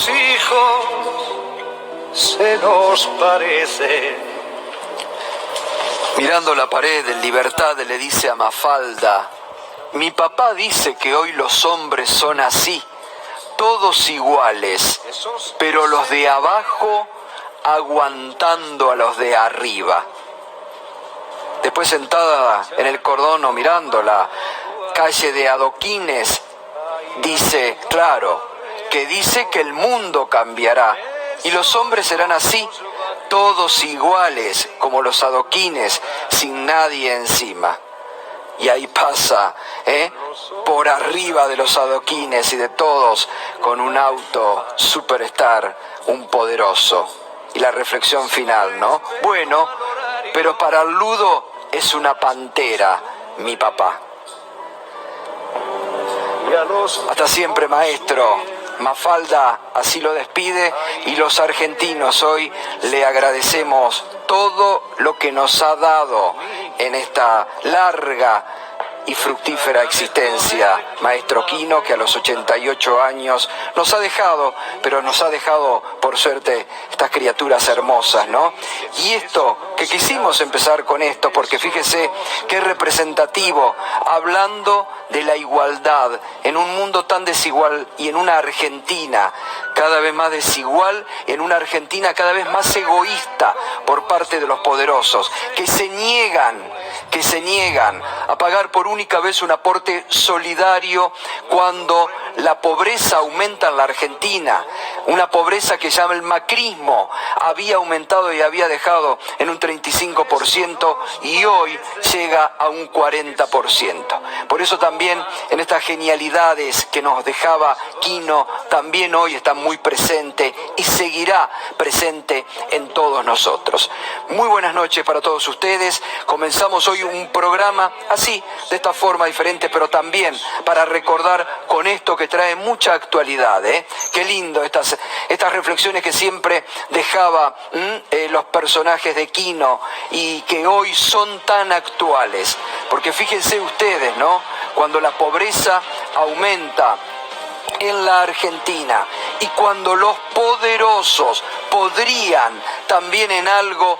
los hijos se nos parecen. Mirando la pared, en Libertad le dice a Mafalda: mi papá dice que hoy los hombres son así, todos iguales, pero los de abajo aguantando a los de arriba. Después, sentada en el cordón o mirando la calle de adoquines, dice, claro, que dice que el mundo cambiará y los hombres serán así, todos iguales como los adoquines, sin nadie encima. Y ahí pasa, por arriba de los adoquines y de todos, con un auto superstar, un poderoso. Y la reflexión final, ¿no? Bueno, pero para el Ludo es una pantera, mi papá. Hasta siempre, maestro. Mafalda así lo despide y los argentinos hoy le agradecemos todo lo que nos ha dado en esta larga y fructífera existencia, maestro Quino, que a los 88 años nos ha dejado, pero nos ha dejado, por suerte, estas criaturas hermosas, ¿no? Y esto, que quisimos empezar con esto, porque fíjese qué representativo, hablando de la igualdad en un mundo tan desigual y en una Argentina cada vez más desigual, en una Argentina cada vez más egoísta por parte de los poderosos, que se niegan a pagar por única vez un aporte solidario cuando la pobreza aumenta en la Argentina, una pobreza que ya el macrismo había aumentado y había dejado en un 35% y hoy llega a un 40%. Por eso también en estas genialidades que nos dejaba Quino, también hoy está muy presente y seguirá presente en todos nosotros. Muy buenas noches para todos ustedes. Comenzamos hoy un programa así, de esta forma diferente, pero también para recordar con esto que trae mucha actualidad, Qué lindo estas reflexiones que siempre dejaba los personajes de Quino y que hoy son tan actuales. Porque fíjense ustedes, ¿no? Cuando la pobreza aumenta en la Argentina y cuando los poderosos podrían también en algo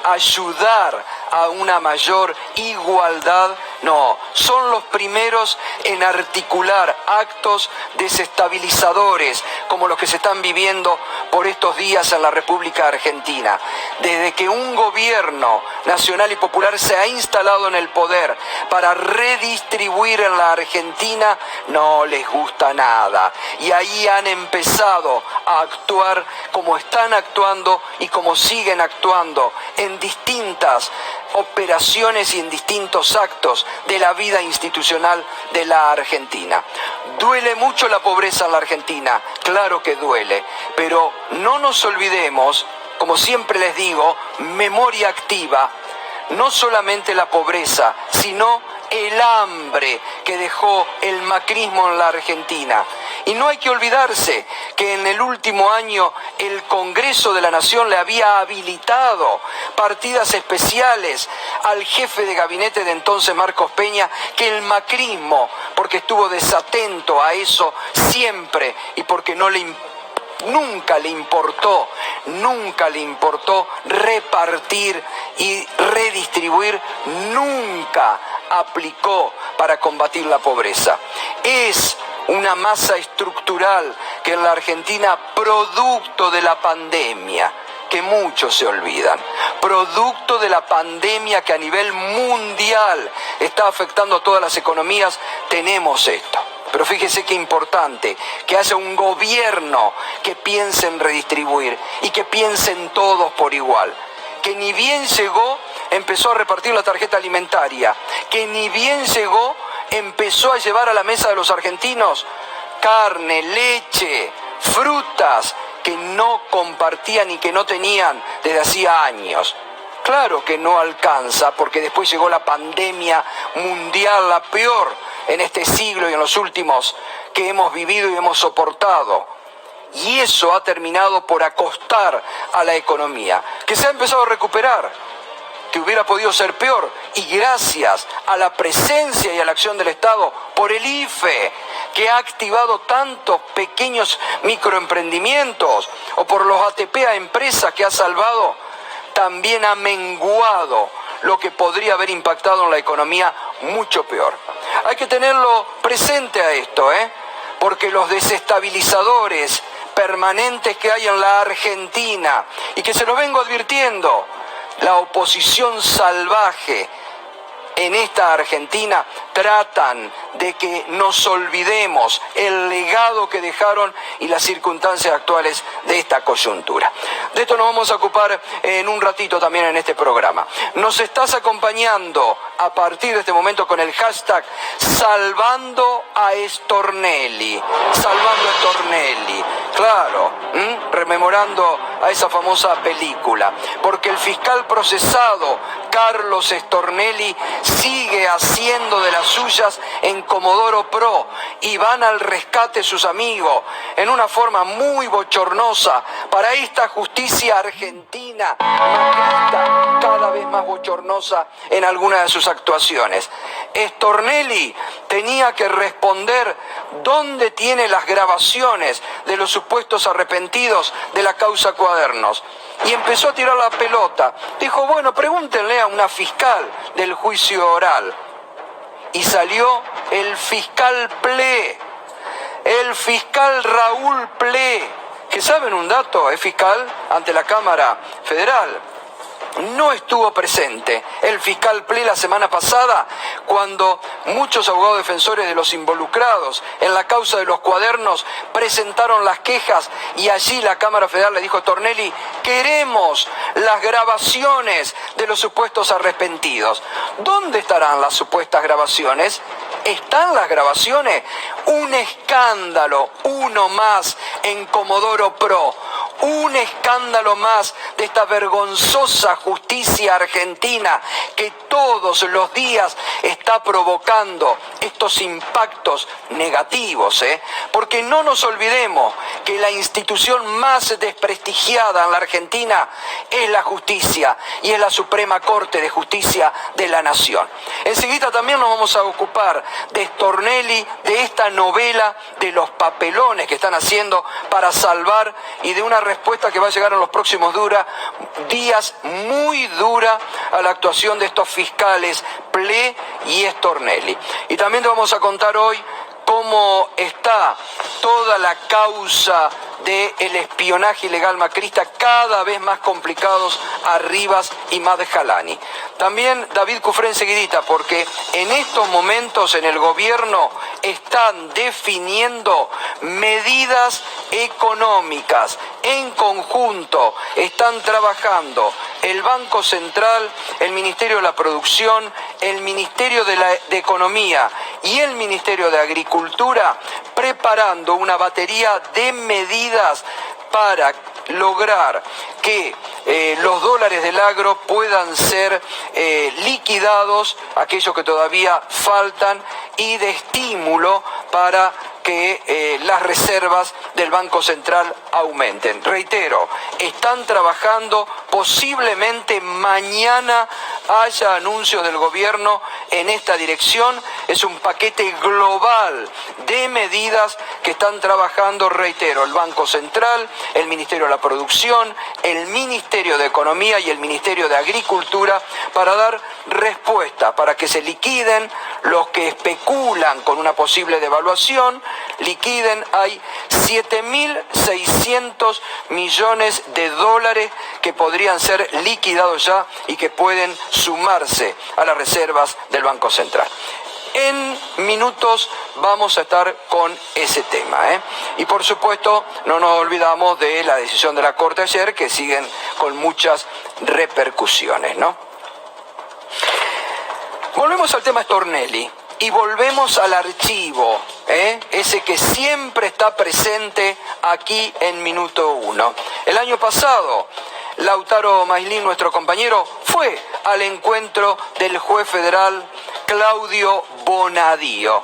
ayudar a una mayor igualdad, no, son los primeros en articular actos desestabilizadores como los que se están viviendo por estos días en la República Argentina. Desde que un gobierno nacional y popular se ha instalado en el poder para redistribuir en la Argentina, no les gusta nada. Y ahí han empezado a actuar como están actuando y como siguen actuando en distintas operaciones y en distintos actos de la vida institucional de la Argentina. ¿Duele mucho la pobreza en la Argentina? Claro que duele, pero no nos olvidemos, como siempre les digo, memoria activa, no solamente la pobreza, sino el hambre que dejó el macrismo en la Argentina. Y no hay que olvidarse que en el último año el Congreso de la Nación le había habilitado partidas especiales al jefe de gabinete de entonces, Marcos Peña, que el macrismo, porque estuvo desatento a eso siempre y porque nunca le importó repartir y redistribuir, nunca aplicó para combatir la pobreza. Es una masa estructural que en la Argentina, producto de la pandemia, que muchos se olvidan, producto de la pandemia que a nivel mundial está afectando a todas las economías, tenemos esto. Pero fíjese qué importante que haya un gobierno que piense en redistribuir y que piensen todos por igual. Que ni bien llegó, empezó a repartir la tarjeta alimentaria. Que ni bien llegó, empezó a llevar a la mesa de los argentinos carne, leche, frutas que no compartían y que no tenían desde hacía años. Claro que no alcanza, porque después llegó la pandemia mundial, la peor en este siglo y en los últimos que hemos vivido y hemos soportado. Y eso ha terminado por acostar a la economía, que se ha empezado a recuperar, que hubiera podido ser peor, y gracias a la presencia y a la acción del Estado por el IFE, que ha activado tantos pequeños microemprendimientos, o por los ATP a empresas que ha salvado, también ha menguado lo que podría haber impactado en la economía mucho peor. Hay que tenerlo presente a esto, porque los desestabilizadores permanentes que hay en la Argentina, y que se los vengo advirtiendo, la oposición salvaje en esta Argentina, tratan de que nos olvidemos el legado que dejaron y las circunstancias actuales de esta coyuntura. De esto nos vamos a ocupar en un ratito también en este programa. Nos estás acompañando a partir de este momento con el hashtag Salvando a Stornelli. Salvando a Stornelli. Claro, rememorando a esa famosa película. Porque el fiscal procesado, Carlos Stornelli, sigue haciendo de las suyas en Comodoro Pro, y van al rescate sus amigos en una forma muy bochornosa para esta justicia argentina, macrista, cada vez más bochornosa en algunas de sus actuaciones. Stornelli tenía que responder dónde tiene las grabaciones de los supuestos arrepentidos de la causa Cuadernos. Y empezó a tirar la pelota. Dijo, bueno, pregúntenle a una fiscal del juicio oral. Y salió el fiscal Ple, el fiscal Raúl Ple, que saben un dato, es fiscal ante la Cámara Federal. No estuvo presente el fiscal Ple la semana pasada cuando muchos abogados defensores de los involucrados en la causa de los Cuadernos presentaron las quejas, y allí la Cámara Federal le dijo a Stornelli, queremos las grabaciones de los supuestos arrepentidos. ¿Dónde estarán las supuestas grabaciones? ¿Están las grabaciones? Un escándalo, uno más en Comodoro Pro. Un escándalo más de esta vergonzosa justicia argentina que todos los días está provocando estos impactos negativos, porque no nos olvidemos que la institución más desprestigiada en la Argentina es la justicia, y es la Suprema Corte de Justicia de la Nación. Enseguida también nos vamos a ocupar de Stornelli, de esta novela, de los papelones que están haciendo para salvar, y de una respuesta que va a llegar en los próximos días muy dura a la actuación de estos fiscales Ple y Stornelli. Y también te vamos a contar hoy cómo está toda la causa del espionaje ilegal macrista, cada vez más complicados a Rivas y Madjalani. También David Cufré enseguidita, porque en estos momentos en el gobierno están definiendo medidas económicas. En conjunto están trabajando el Banco Central, el Ministerio de la Producción, el Ministerio de Economía y el Ministerio de Agricultura, preparando una batería de medidas para lograr que los dólares del agro puedan ser liquidados, aquellos que todavía faltan, y de estímulo para que las reservas del Banco Central aumenten. Reitero, están trabajando, posiblemente mañana haya anuncios del gobierno en esta dirección. Es un paquete global de medidas que están trabajando, reitero, el Banco Central, el Ministerio de la Producción, el Ministerio de Economía y el Ministerio de Agricultura, para dar respuesta, para que se liquiden los que especulan con una posible devaluación. Liquiden, hay 7.600 millones de dólares que podrían ser liquidados ya y que pueden sumarse a las reservas del Banco Central. En minutos vamos a estar con ese tema, Y por supuesto no nos olvidamos de la decisión de la Corte ayer, que siguen con muchas repercusiones, ¿no? Volvemos al tema Stornelli. Y volvemos al archivo, ese que siempre está presente aquí en Minuto 1. El año pasado, Lautaro Mailín, nuestro compañero, fue al encuentro del juez federal Claudio Bonadío.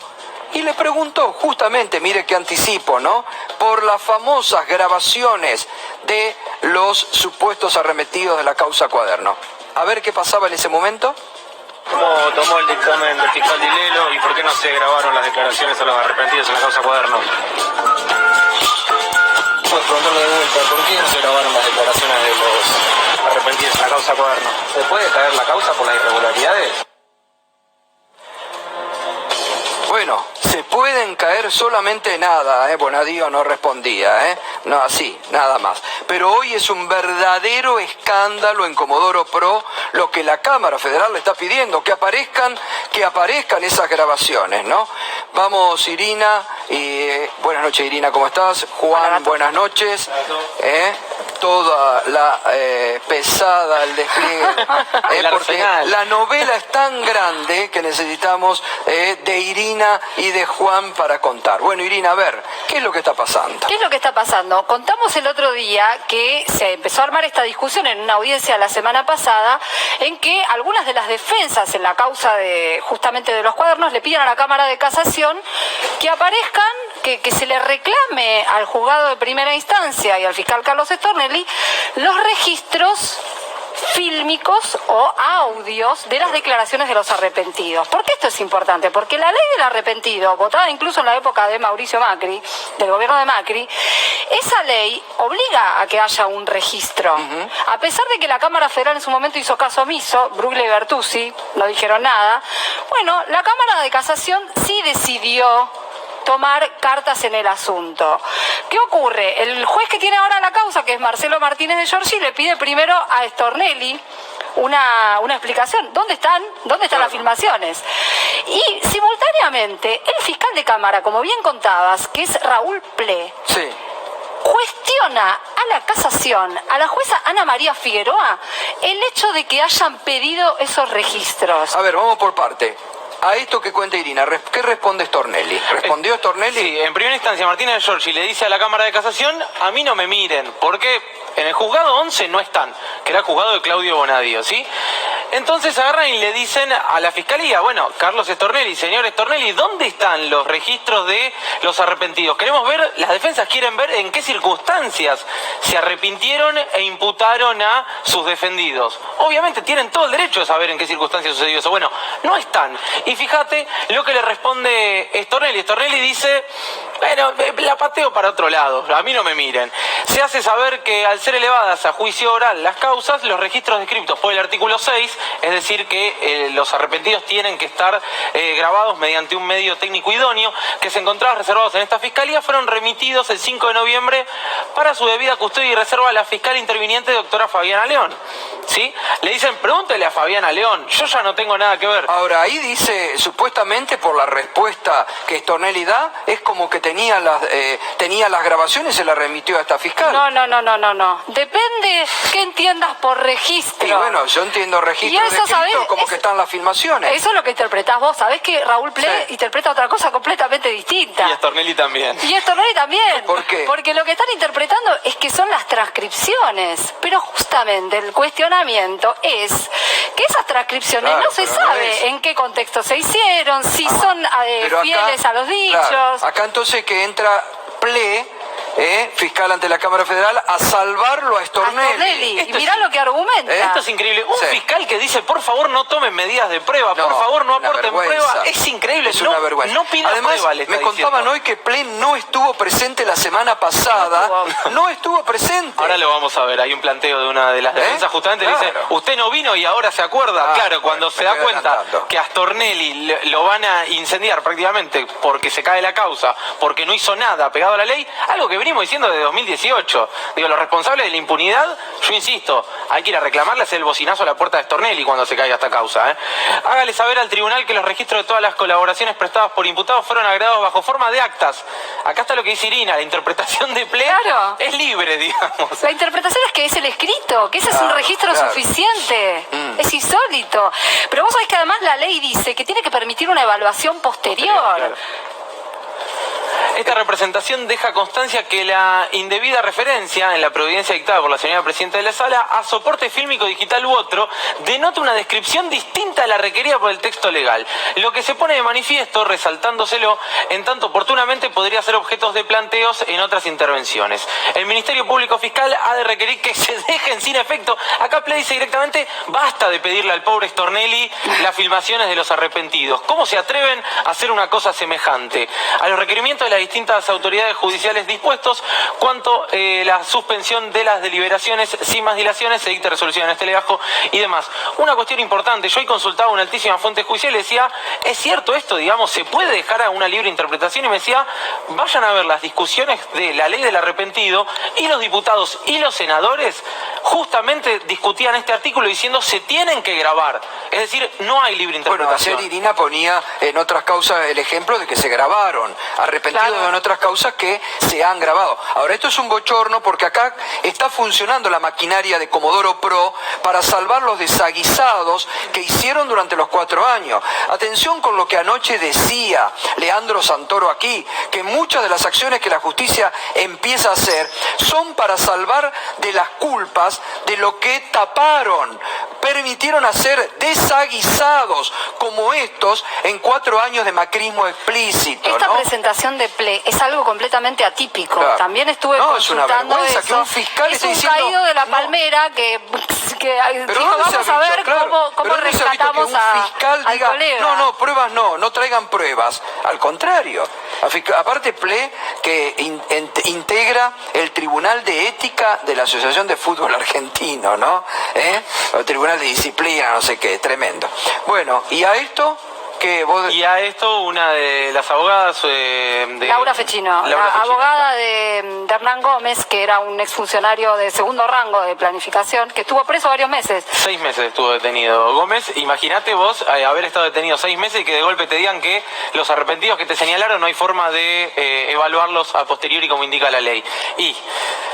Y le preguntó justamente, mire qué anticipo, ¿no?, por las famosas grabaciones de los supuestos arremetidos de la causa Cuaderno. A ver qué pasaba en ese momento. ¿Cómo tomó el dictamen del fiscal Dilelo y por qué no se grabaron las declaraciones a los arrepentidos en la causa Cuaderno? Pues preguntarle de vuelta, ¿por qué no se grabaron las declaraciones de los arrepentidos en la causa Cuaderno? ¿Se puede caer la causa por las irregularidades? Bueno, se pueden caer solamente nada, Bonadío no respondía, no así, nada más. Pero hoy es un verdadero escándalo en Comodoro Pro lo que la Cámara Federal le está pidiendo, que aparezcan esas grabaciones, ¿no? Vamos, Irina, y buenas noches, Irina, ¿cómo estás? Juan, buenas noches. Toda la pesada, el despliegue, porque la novela es tan grande que necesitamos de Irina y de Juan para contar. Bueno, Irina, a ver, ¿qué es lo que está pasando? ¿Qué es lo que está pasando? Contamos el otro día que se empezó a armar esta discusión en una audiencia la semana pasada, en que algunas de las defensas en la causa justamente de los Cuadernos le piden a la Cámara de Casación que aparezcan, que se le reclame al juzgado de primera instancia y al fiscal Carlos Stornelli los registros fílmicos o audios de las declaraciones de los arrepentidos. ¿Por qué esto es importante? Porque la ley del arrepentido, votada incluso en la época de Mauricio Macri, del gobierno de Macri, esa ley obliga a que haya un registro. A pesar de que la Cámara Federal en su momento hizo caso omiso, Bruglia y Bertuzzi no dijeron nada, bueno, la Cámara de Casación sí decidió tomar cartas en el asunto. ¿Qué ocurre? El juez que tiene ahora la causa, que es Marcelo Martínez de Giorgi, le pide primero a Stornelli una explicación. ¿Dónde están las filmaciones? Y simultáneamente, el fiscal de Cámara, como bien contabas, que es Raúl Ple, Sí. cuestiona a la casación, a la jueza Ana María Figueroa, el hecho de que hayan pedido esos registros. A ver, vamos por parte. A esto que cuenta Irina, ¿qué responde Stornelli? ¿Respondió Stornelli? Sí, en primera instancia Martínez de Giorgi le dice a la Cámara de Casación, a mí no me miren, porque en el juzgado 11 no están, que era el juzgado de Claudio Bonadío, ¿sí? Entonces agarran y le dicen a la fiscalía, bueno, Carlos Stornelli, señor Stornelli, ¿dónde están los registros de los arrepentidos? Queremos ver, las defensas quieren ver en qué circunstancias se arrepintieron e imputaron a sus defendidos. Obviamente tienen todo el derecho de saber en qué circunstancias sucedió eso. Bueno, no están. Y fíjate lo que le responde Stornelli. Stornelli dice, bueno, la pateo para otro lado, a mí no me miren. Se hace saber que al ser elevadas a juicio oral las causas, los registros descritos por el artículo 6, es decir, que los arrepentidos tienen que estar grabados mediante un medio técnico idóneo, que se encontraban reservados en esta fiscalía, fueron remitidos el 5 de noviembre para su debida custodia y reserva a la fiscal interviniente, doctora Fabiana León. ¿Sí? Le dicen, pregúntele a Fabiana León, yo ya no tengo nada que ver. Ahora, ahí dice, supuestamente por la respuesta que Stornelli da, es como que tenía las grabaciones y se las remitió a esta fiscal. No. Depende qué entiendas por registro. Y bueno, yo entiendo registro Y eso, descrito ¿sabés? como que están las filmaciones. Eso es lo que interpretás vos. Sabés que Raúl Ple Sí. interpreta otra cosa completamente distinta. Y Stornelli también. Y Stornelli también. ¿Por qué? Porque lo que están interpretando es que son las transcripciones. Pero justamente el cuestionamiento es que esas transcripciones Claro, no se pero no sabe es. en qué contexto se hicieron, si son Pero acá, fieles a los dichos. claro, acá entonces que entra Ple, fiscal ante la Cámara Federal, a salvarlo a Stornelli. Y mirá lo que argumenta. Esto es increíble. Un Sí. fiscal que dice, por favor, no tomen medidas de prueba, No, por favor, no una aporten vergüenza. prueba. Es increíble. Es una vergüenza. No pida Además, prueba, le está me contaban diciendo. hoy que Ple no estuvo presente la semana pasada. No estuvo presente. Ahora lo vamos a ver. Hay un planteo de una de las defensas justamente. Le dice, Claro. usted no vino y ahora se acuerda. Ah, claro, cuando bueno, se me da estoy cuenta adelantando. que a Stornelli lo van a incendiar prácticamente porque se cae la causa, porque no hizo nada pegado a la ley, algo que venimos diciendo desde 2018. Digo, los responsables de la impunidad, yo insisto, hay que ir a reclamarle, hacer el bocinazo a la puerta de Stornelli cuando se caiga esta causa. Hágale saber al tribunal que los registros de todas las colaboraciones prestadas por imputados fueron agregados bajo forma de actas. Acá está lo que dice Irina, la interpretación de Ple Claro. es libre, digamos. La interpretación es que es el escrito, que ese es un Claro, registro claro. suficiente. Es insólito. Pero vos sabés que además la ley dice que tiene que permitir una evaluación posterior. Claro. Esta representación deja constancia que la indebida referencia en la providencia dictada por la señora presidenta de la Sala a soporte fílmico, digital u otro denota una descripción distinta a la requerida por el texto legal, lo que se pone de manifiesto, resaltándoselo, en tanto oportunamente podría ser objeto de planteos en otras intervenciones. El Ministerio Público Fiscal ha de requerir que se dejen sin efecto. Acá Ple dice directamente, basta de pedirle al pobre Stornelli las filmaciones de los arrepentidos. ¿Cómo se atreven a hacer una cosa semejante? A los requerimientos de las distintas autoridades judiciales dispuestos, cuanto la suspensión de las deliberaciones sin más dilaciones, se dicte resolución en este legajo y demás. Una cuestión importante, yo hoy consultaba una altísima fuente judicial y decía, ¿es cierto esto? Digamos, ¿se puede dejar a una libre interpretación? Y me decía, vayan a ver las discusiones de la ley del arrepentido y los diputados y los senadores justamente discutían este artículo diciendo se tienen que grabar. Es decir, no hay libre interpretación. Bueno, ayer Irina ponía en otras causas el ejemplo de que se grabaron, arrepentidos en otras causas que se han grabado. Ahora, esto es un bochorno porque acá está funcionando la maquinaria de Comodoro Pro para salvar los desaguisados que hicieron durante los 4 años. Atención con lo que anoche decía Leandro Santoro aquí, que muchas de las acciones que la justicia empieza a hacer son para salvar de las culpas de lo que taparon, permitieron hacer desaguisados como estos en 4 años de macrismo explícito. Esta presentación de Ple es algo completamente atípico. Claro. También estuve consultando es una vergüenza eso. que un fiscal es esté un diciendo, caído de la palmera que dijo, vamos a ver cómo rescatamos que un fiscal al diga, colega. no, pruebas no traigan pruebas. Al contrario. Aparte Ple, que integra el Tribunal de Ética de la Asociación de Fútbol Argentino, ¿no? El Tribunal de Disciplina, no sé qué, tremendo. Bueno, ¿y a esto? Y a esto una de las abogadas Laura Fechino, abogada de Hernán Gómez, que era un exfuncionario de segundo rango de planificación, que estuvo preso varios meses. 6 meses estuvo detenido Gómez. Imagínate vos haber estado detenido 6 meses y que de golpe te digan que los arrepentidos que te señalaron no hay forma de evaluarlos a posteriori como indica la ley. Y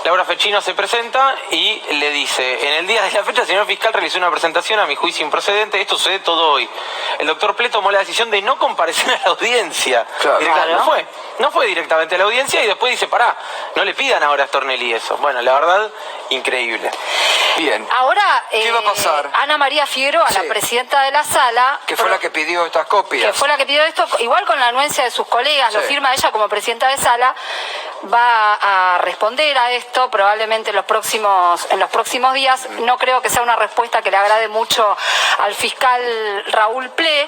Laura Fechino se presenta y le dice, en el día de la fecha el señor fiscal realizó una presentación a mi juicio improcedente, esto sucede todo hoy. El doctor Ple tomó la decisión de no comparecer a la audiencia. Claro. No fue directamente a la audiencia y después dice, pará, no le pidan ahora a Stornelli eso. Bueno, la verdad, increíble. Bien. Ahora, ¿qué va a pasar? Ana María Figueroa, la presidenta de la Sala, que fue la que pidió estas copias. Que fue la que pidió esto, igual con la anuencia de sus colegas, lo firma ella como presidenta de Sala, va a responder a esto probablemente en los próximos días. No creo que sea una respuesta que le agrade mucho al fiscal Raúl Ple.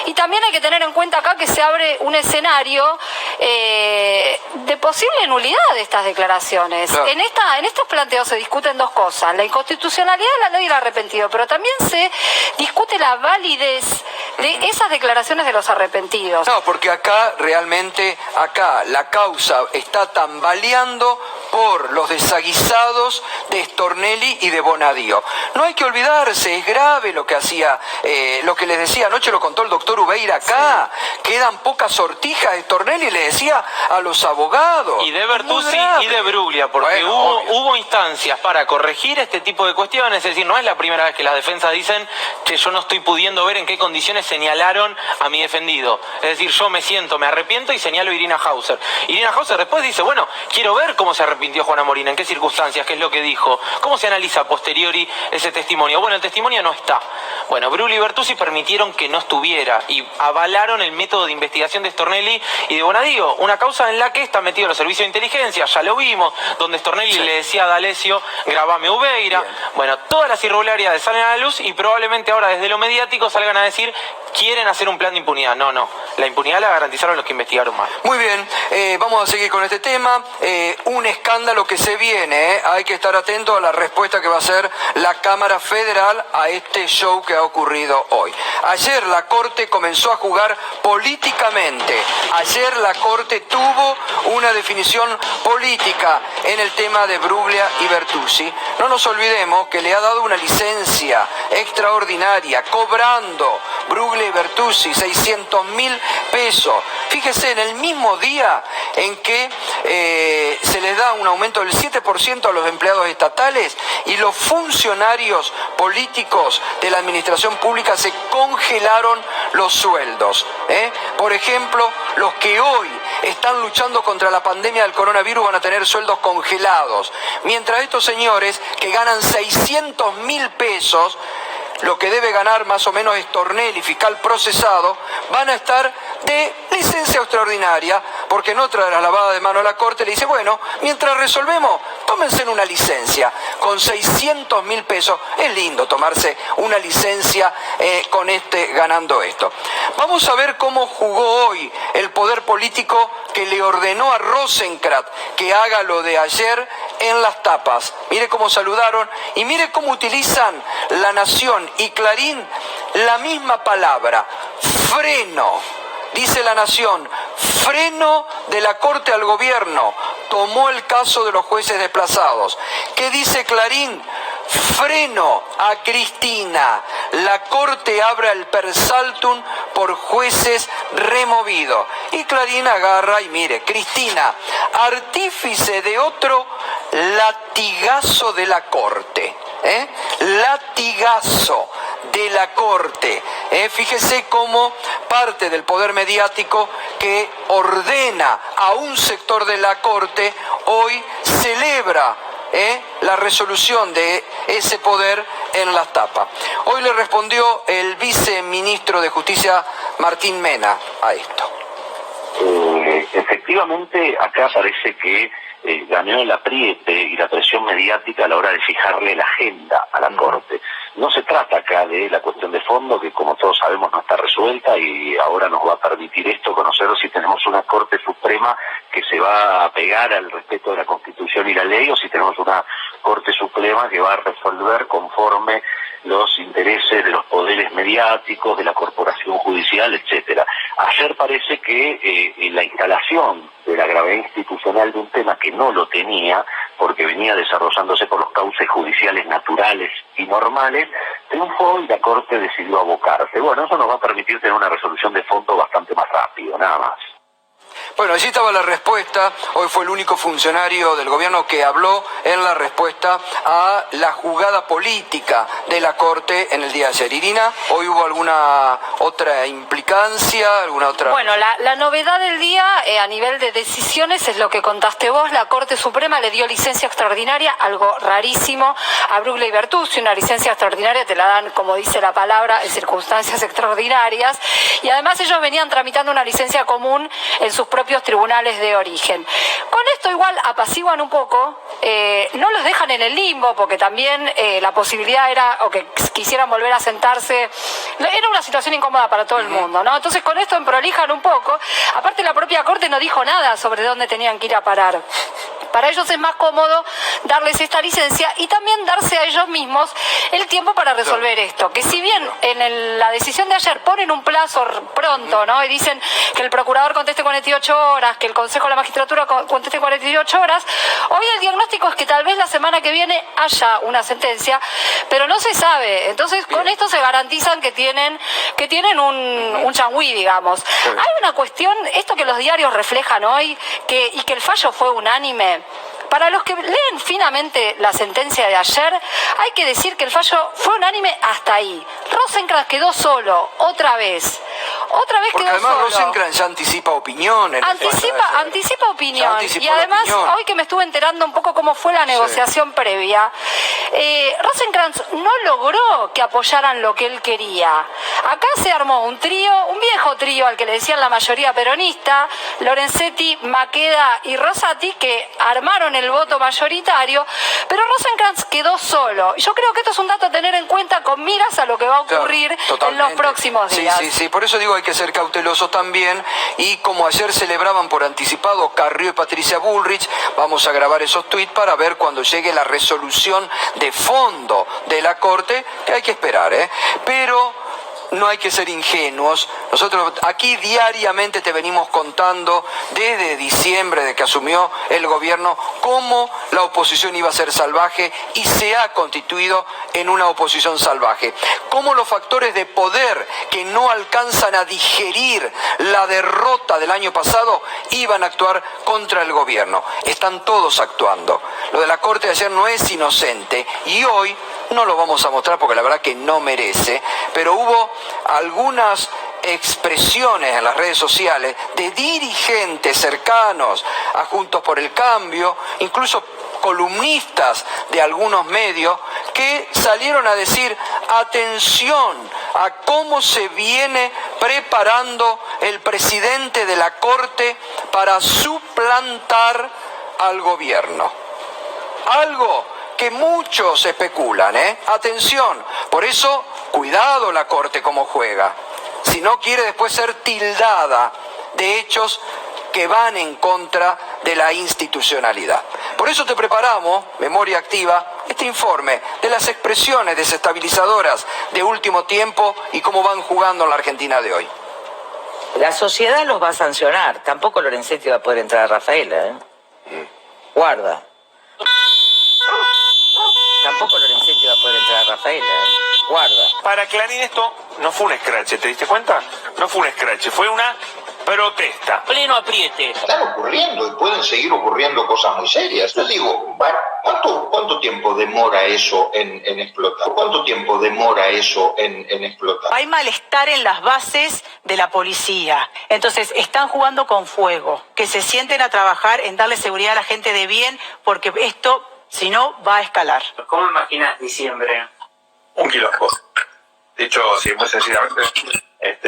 Y también hay que tener en cuenta acá que se abre un escenario de posible nulidad de estas declaraciones. Claro. En estos planteos se discuten dos cosas: la inconstitucionalidad de la ley del arrepentido, pero también se discute la validez de esas declaraciones de los arrepentidos. No, porque acá realmente, la causa está tambaleando por los desaguisados de Stornelli y de Bonadío. No hay que olvidarse, es grave lo que hacía, lo que les decía anoche, lo contó el doctor Ubeira acá. Quedan pocas sortijas de Stornelli, le decía a los abogados. Y de Bertuzzi y de Bruglia, porque hubo instancias para corregir este tipo de cuestiones. Es decir, no es la primera vez que las defensas dicen que yo no estoy pudiendo ver en qué condiciones señalaron a mi defendido. Es decir, yo me arrepiento y señalo a Irina Hauser. Irina Hauser después dice, bueno, quiero ver cómo se arrepintió Juana Morina, en qué circunstancias, qué es lo que dijo, cómo se analiza a posteriori ese testimonio. Bueno, el testimonio no está. Bueno, Bruglia y Bertuzzi permitieron que no estuviera y avalaron el método de investigación de Stornelli y de Bonadío, una causa en la que está metido los servicios de inteligencia, ya lo vimos, donde Stornelli le decía a D'Alessio, grabame Ubeira. Bien. Bueno, todas las irregularidades salen a la luz y probablemente ahora desde lo mediático salgan a decir, quieren hacer un plan de impunidad. No, la impunidad la garantizaron los que investigaron mal. Muy bien, vamos a seguir con este tema. Un escándalo que se viene, hay que estar atento a la respuesta que va a hacer la Cámara Federal a este show que ha ocurrido hoy. Ayer la Corte comenzó a jugar políticamente. Ayer la Corte tuvo una definición política en el tema de Bruglia y Bertuzzi. No nos olvidemos que le ha dado una licencia extraordinaria, cobrando Bruglia y Bertuzzi, 600.000 pesos. Fíjese, en el mismo día en que se les da un aumento del 7% a los empleados estatales y los funcionarios políticos de la administración pública se congelaron los sueldos. Por ejemplo, los que hoy están luchando contra la pandemia del coronavirus van a tener sueldos congelados, mientras estos señores que ganan 600.000 pesos, lo que debe ganar más o menos Stornelli, fiscal procesado, van a estar de licencia extraordinaria, porque en otra de las lavadas de mano a la Corte le dice, bueno, mientras resolvemos, tómense una licencia. Con 600.000 pesos, es lindo tomarse una licencia con ganando esto. Vamos a ver cómo jugó hoy el poder político que le ordenó a Rosenkrantz que haga lo de ayer en las tapas. Mire cómo saludaron y mire cómo utilizan La Nación y Clarín la misma palabra, freno. Dice La Nación, freno de la Corte al gobierno, tomó el caso de los jueces desplazados. ¿Qué dice Clarín? Freno a Cristina, la Corte abra el persaltum por jueces removidos. Y Clarín agarra y mire, Cristina, artífice de otro latigazo de la Corte. Latigazo de la Corte. Fíjese cómo parte del poder mediático que ordena a un sector de la Corte hoy celebra la resolución de ese poder en las tapas. Hoy le respondió el viceministro de Justicia Martín Mena a esto. Efectivamente, acá parece que ganó el apriete y la presión mediática a la hora de fijarle la agenda a la Corte. No se trata acá de la cuestión de fondo, que como todos sabemos no está resuelta, y ahora nos va a permitir esto conocer si tenemos una Corte Suprema que se va a pegar al respeto de la Constitución y la ley, o si tenemos una Corte Suprema que va a resolver conforme los intereses de los poderes mediáticos, de la corporación judicial, etcétera. Ayer parece que la instalación de la gravedad institucional de un tema que no lo tenía, porque venía desarrollándose por los cauces judiciales naturales y normales, triunfó y la Corte decidió abocarse. Bueno, eso nos va a permitir tener una resolución de fondo bastante más rápido, nada más. Bueno, allí estaba la respuesta. Hoy fue el único funcionario del gobierno que habló en la respuesta a la jugada política de la Corte en el día de ayer. Irina, ¿hoy hubo alguna otra implicancia, alguna otra...? Bueno, la novedad del día a nivel de decisiones es lo que contaste vos. La Corte Suprema le dio licencia extraordinaria, algo rarísimo, a Brugle y Bertuzzi. Una licencia extraordinaria te la dan, como dice la palabra, en circunstancias extraordinarias. Y además ellos venían tramitando una licencia común en sus propios tribunales de origen. Con esto igual apaciguan un poco, no los dejan en el limbo, porque también la posibilidad era, o que quisieran volver a sentarse, era una situación incómoda para todo el mundo, ¿no? Entonces con esto emprolijan un poco. Aparte la propia Corte no dijo nada sobre dónde tenían que ir a parar. Para ellos es más cómodo darles esta licencia y también darse a ellos mismos el tiempo para resolver esto. Que si bien en la decisión de ayer ponen un plazo pronto, ¿no? Y dicen que el procurador conteste 48 horas, que el Consejo de la Magistratura conteste 48 horas, hoy el diagnóstico es que tal vez la semana que viene haya una sentencia, pero no se sabe. Entonces con esto se garantizan que tienen un changüí, digamos. Hay una cuestión, esto que los diarios reflejan hoy, y que el fallo fue unánime. Para los que leen finamente la sentencia de ayer, hay que decir que el fallo fue unánime hasta ahí. Rosenkrantz quedó solo, otra vez. Otra vez porque quedó además solo. Rosenkrantz ya anticipa opinión. Anticipa opinión. Anticipó y además, opinión. hoy que me estuve enterando un poco cómo fue la negociación previa, Rosenkrantz no logró que apoyaran lo que él quería. Acá se armó un trío, un viejo trío al que le decían la mayoría peronista, Lorenzetti, Maqueda y Rosati, que armaron el voto mayoritario, pero Rosenkrantz quedó solo. Yo creo que esto es un dato a tener en cuenta con miras a lo que va a ocurrir en los próximos días. Sí, por eso digo hay que ser cautelosos también, y como ayer celebraban por anticipado Carrió y Patricia Bullrich, vamos a grabar esos tuits para ver cuando llegue la resolución de fondo de la Corte, que hay que esperar, pero no hay que ser ingenuos. Nosotros aquí diariamente te venimos contando desde diciembre de que asumió el gobierno cómo la oposición iba a ser salvaje y se ha constituido en una oposición salvaje. Cómo los factores de poder que no alcanzan a digerir la derrota del año pasado iban a actuar contra el gobierno. Están todos actuando. Lo de la Corte de ayer no es inocente y hoy no lo vamos a mostrar porque la verdad que no merece, pero hubo algunas expresiones en las redes sociales de dirigentes cercanos a Juntos por el Cambio, incluso columnistas de algunos medios, que salieron a decir atención a cómo se viene preparando el presidente de la Corte para suplantar al gobierno. Algo que muchos especulan, Atención, por eso, cuidado la Corte como juega. Si no quiere después ser tildada de hechos que van en contra de la institucionalidad. Por eso te preparamos, Memoria Activa, este informe de las expresiones desestabilizadoras de último tiempo y cómo van jugando en la Argentina de hoy. La sociedad los va a sancionar. Tampoco Lorenzetti va a poder entrar a Rafaela, Guarda. Tampoco Lorenzetti va a poder entrar a Rafaela, Guarda. Para Clarín esto no fue un scratch, ¿te diste cuenta? No fue un scratch, fue una protesta. Pleno apriete. Están ocurriendo y pueden seguir ocurriendo cosas muy serias. Yo digo, bueno, ¿cuánto tiempo demora eso en explotar? ¿Cuánto tiempo demora eso en explotar? Hay malestar en las bases de la policía. Entonces, están jugando con fuego. Que se sienten a trabajar en darle seguridad a la gente de bien, porque esto, si no, va a escalar. ¿Cómo imaginas diciembre? Un quilombo. Dicho así, muy sencillamente,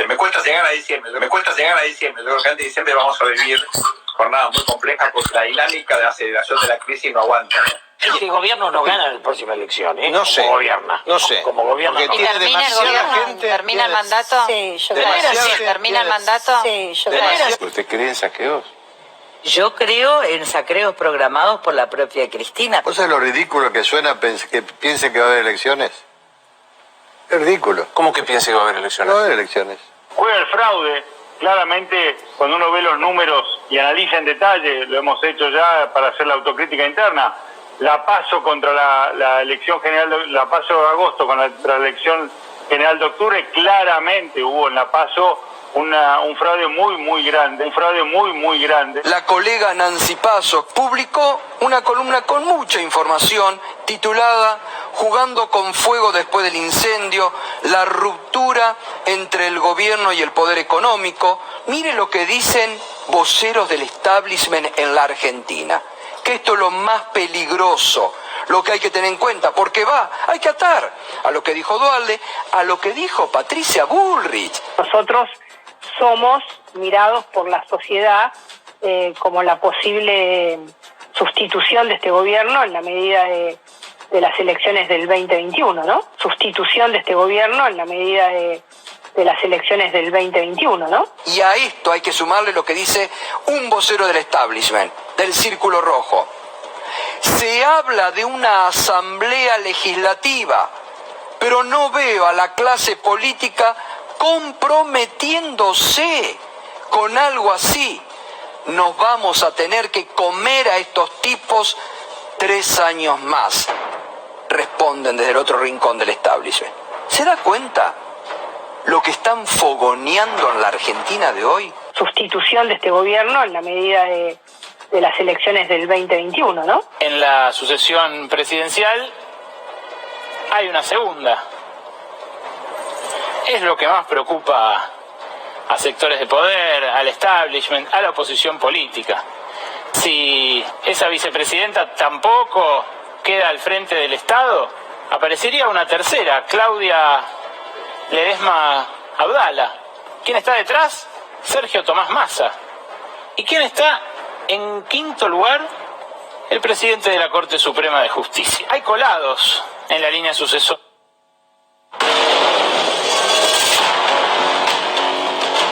me cuesta llegar a diciembre. Yo creo que antes de diciembre vamos a vivir jornadas muy complejas porque la dinámica de aceleración de la crisis no aguanta. El gobierno no gana en la próxima elección, No sé. Como gobierna. No sé. Como gobierna. Porque ¿Y tiene termina el demasiada gobierno? gente. ¿Termina el mandato? Sí, yo ¿Termina el mandato? Sí, yo ¿Usted cree en saqueos? Yo creo en saqueos programados por la propia Cristina. ¿Vos sabés lo ridículo que suena que piense que va a haber elecciones? Es ridículo. ¿Cómo que piensa que va a haber No elecciones? va a haber elecciones. Juega el fraude. Claramente, cuando uno ve los números y analiza en detalle, lo hemos hecho ya para hacer la autocrítica interna, la PASO contra la elección general, la PASO de agosto contra la elección general de octubre, claramente hubo en la PASO un fraude muy grande. La colega Nancy Pasos publicó una columna con mucha información titulada Jugando con fuego después del incendio, la ruptura entre el gobierno y el poder económico. Mire lo que dicen voceros del establishment en la Argentina, que esto es lo más peligroso, lo que hay que tener en cuenta, porque hay que atar a lo que dijo Duhalde, a lo que dijo Patricia Bullrich. Nosotros somos mirados por la sociedad como la posible sustitución de este gobierno en la medida de las elecciones del 2021, ¿no? Sustitución de este gobierno en la medida de las elecciones del 2021, ¿no? Y a esto hay que sumarle lo que dice un vocero del establishment, del Círculo Rojo. Se habla de una asamblea legislativa, pero no veo a la clase política comprometiéndose con algo así. Nos vamos a tener que comer a estos tipos 3 años más, responden desde el otro rincón del establishment. ¿Se da cuenta lo que están fogoneando en la Argentina de hoy? Sustitución de este gobierno en la medida de las elecciones del 2021, ¿no? En la sucesión presidencial hay una segunda. Es lo que más preocupa a sectores de poder, al establishment, a la oposición política. Si esa vicepresidenta tampoco queda al frente del Estado, aparecería una tercera, Claudia Ledesma Abdala. ¿Quién está detrás? Sergio Tomás Massa. ¿Y quién está en quinto lugar? El presidente de la Corte Suprema de Justicia. Hay colados en la línea sucesora.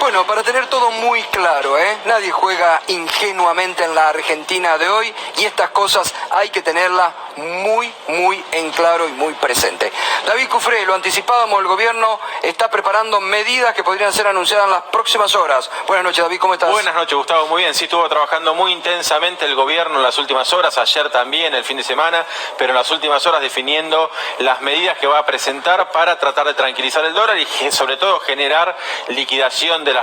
Bueno, para tener todo muy claro, nadie juega ingenuamente en la Argentina de hoy y estas cosas hay que tenerlas muy en claro y muy presente. David Cufré, lo anticipábamos, el gobierno está preparando medidas que podrían ser anunciadas en las próximas horas. Buenas noches, David, ¿cómo estás? Buenas noches, Gustavo, muy bien. Sí, estuvo trabajando muy intensamente el gobierno en las últimas horas, ayer también, el fin de semana, pero en las últimas horas definiendo las medidas que va a presentar para tratar de tranquilizar el dólar y sobre todo generar liquidación de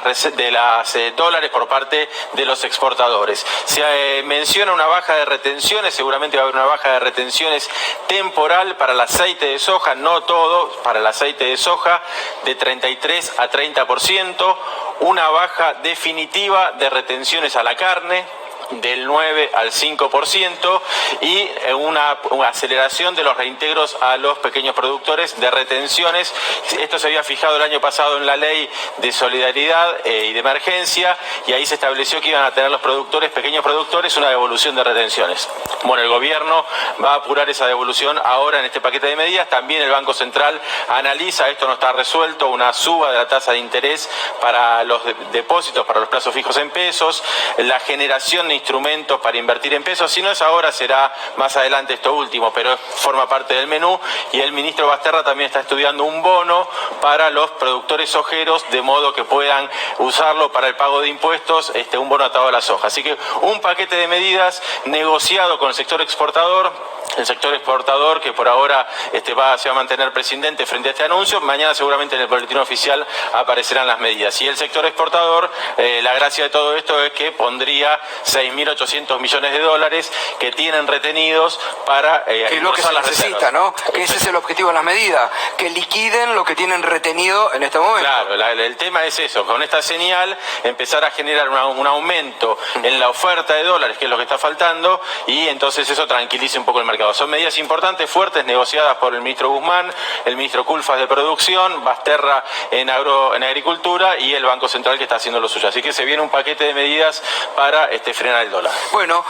las dólares por parte de los exportadores. Se menciona una baja de retenciones, seguramente va a haber una baja de retenciones temporal para el aceite de soja, no todo, para el aceite de soja de 33 a 30%, una baja definitiva de retenciones a la carne del 9 al 5% y una aceleración de los reintegros a los pequeños productores de retenciones. Esto se había fijado el año pasado en la ley de solidaridad y de emergencia, y ahí se estableció que iban a tener los pequeños productores, una devolución de retenciones. Bueno, el gobierno va a apurar esa devolución ahora en este paquete de medidas. También el Banco Central analiza, esto no está resuelto, una suba de la tasa de interés para los depósitos, para los plazos fijos en pesos, la generación de instrumentos para invertir en pesos. Si no es ahora, será más adelante esto último, pero forma parte del menú. Y el ministro Basterra también está estudiando un bono para los productores sojeros, de modo que puedan usarlo para el pago de impuestos, un bono atado a la soja. Así que un paquete de medidas negociado con el sector exportador. El sector exportador, que por ahora se va a mantener prescindente frente a este anuncio. Mañana seguramente en el boletín oficial aparecerán las medidas. Y el sector exportador, la gracia de todo esto es que pondría 6.800 millones de dólares que tienen retenidos para que es lo que se necesita, ¿no? Que ese es el objetivo de las medidas, que liquiden lo que tienen retenido en este momento. Claro, el tema es eso, con esta señal empezar a generar un aumento en la oferta de dólares, que es lo que está faltando, y entonces eso tranquilice un poco el mercado. Son medidas importantes, fuertes, negociadas por el ministro Guzmán, el ministro Culfas de Producción, Basterra en Agricultura y el Banco Central, que está haciendo lo suyo. Así que se viene un paquete de medidas para frenar el dólar. Bueno,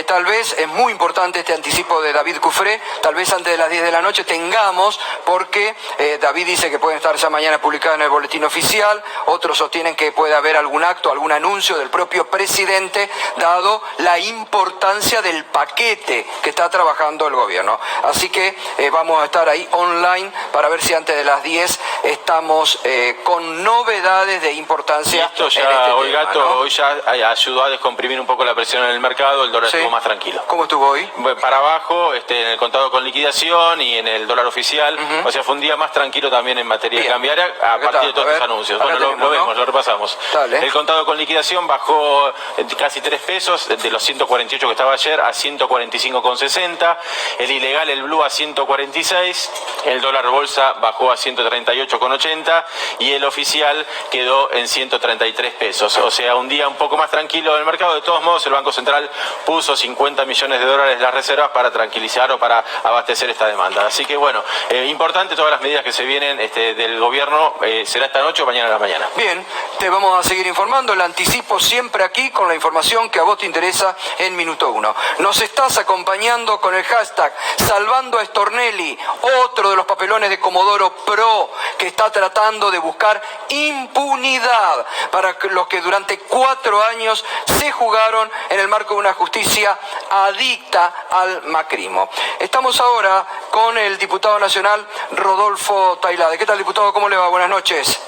tal vez es muy importante este anticipo de David Cufré, tal vez antes de las 10 de la noche tengamos, porque David dice que pueden estar ya mañana publicados en el boletín oficial, otros sostienen que puede haber algún acto, algún anuncio del propio presidente, dado la importancia del paquete que está trabajando el gobierno. Así que vamos a estar ahí online para ver si antes de las 10 estamos con novedades de importancia. Y esto ya, hoy ya ayudó a descomprimir un poco la presión en el mercado, el dólar estuvo más tranquilo. ¿Cómo estuvo hoy? Para abajo, en el contado con liquidación y en el dólar oficial, o sea, fue un día más tranquilo también en materia cambiaria a partir de todos estos anuncios. Bueno, lo vemos, lo repasamos. Dale. El contado con liquidación bajó casi 3 pesos, de los 148 que estaba ayer a 145,60. El ilegal, el blue, a 146, el dólar bolsa bajó a 138,80 y el oficial quedó en 133 pesos. O sea, un día un poco más tranquilo del mercado. De todos modos, el Banco Central puso 50 millones de dólares en las reservas para tranquilizar o para abastecer esta demanda. Así que bueno, importante todas las medidas que se vienen del gobierno, será esta noche o mañana a la mañana. Bien, te vamos a seguir informando, el anticipo siempre aquí con la información que a vos te interesa en Minuto 1. Nos estás acompañando con el hashtag Salvando a Stornelli, otro de los papelones de Comodoro Pro que está tratando de buscar impunidad para los que durante 4 años se jugaron en el marco de una justicia adicta al macrismo. Estamos ahora con el diputado nacional Rodolfo Tailade. ¿Qué tal, diputado? ¿Cómo le va? Buenas noches.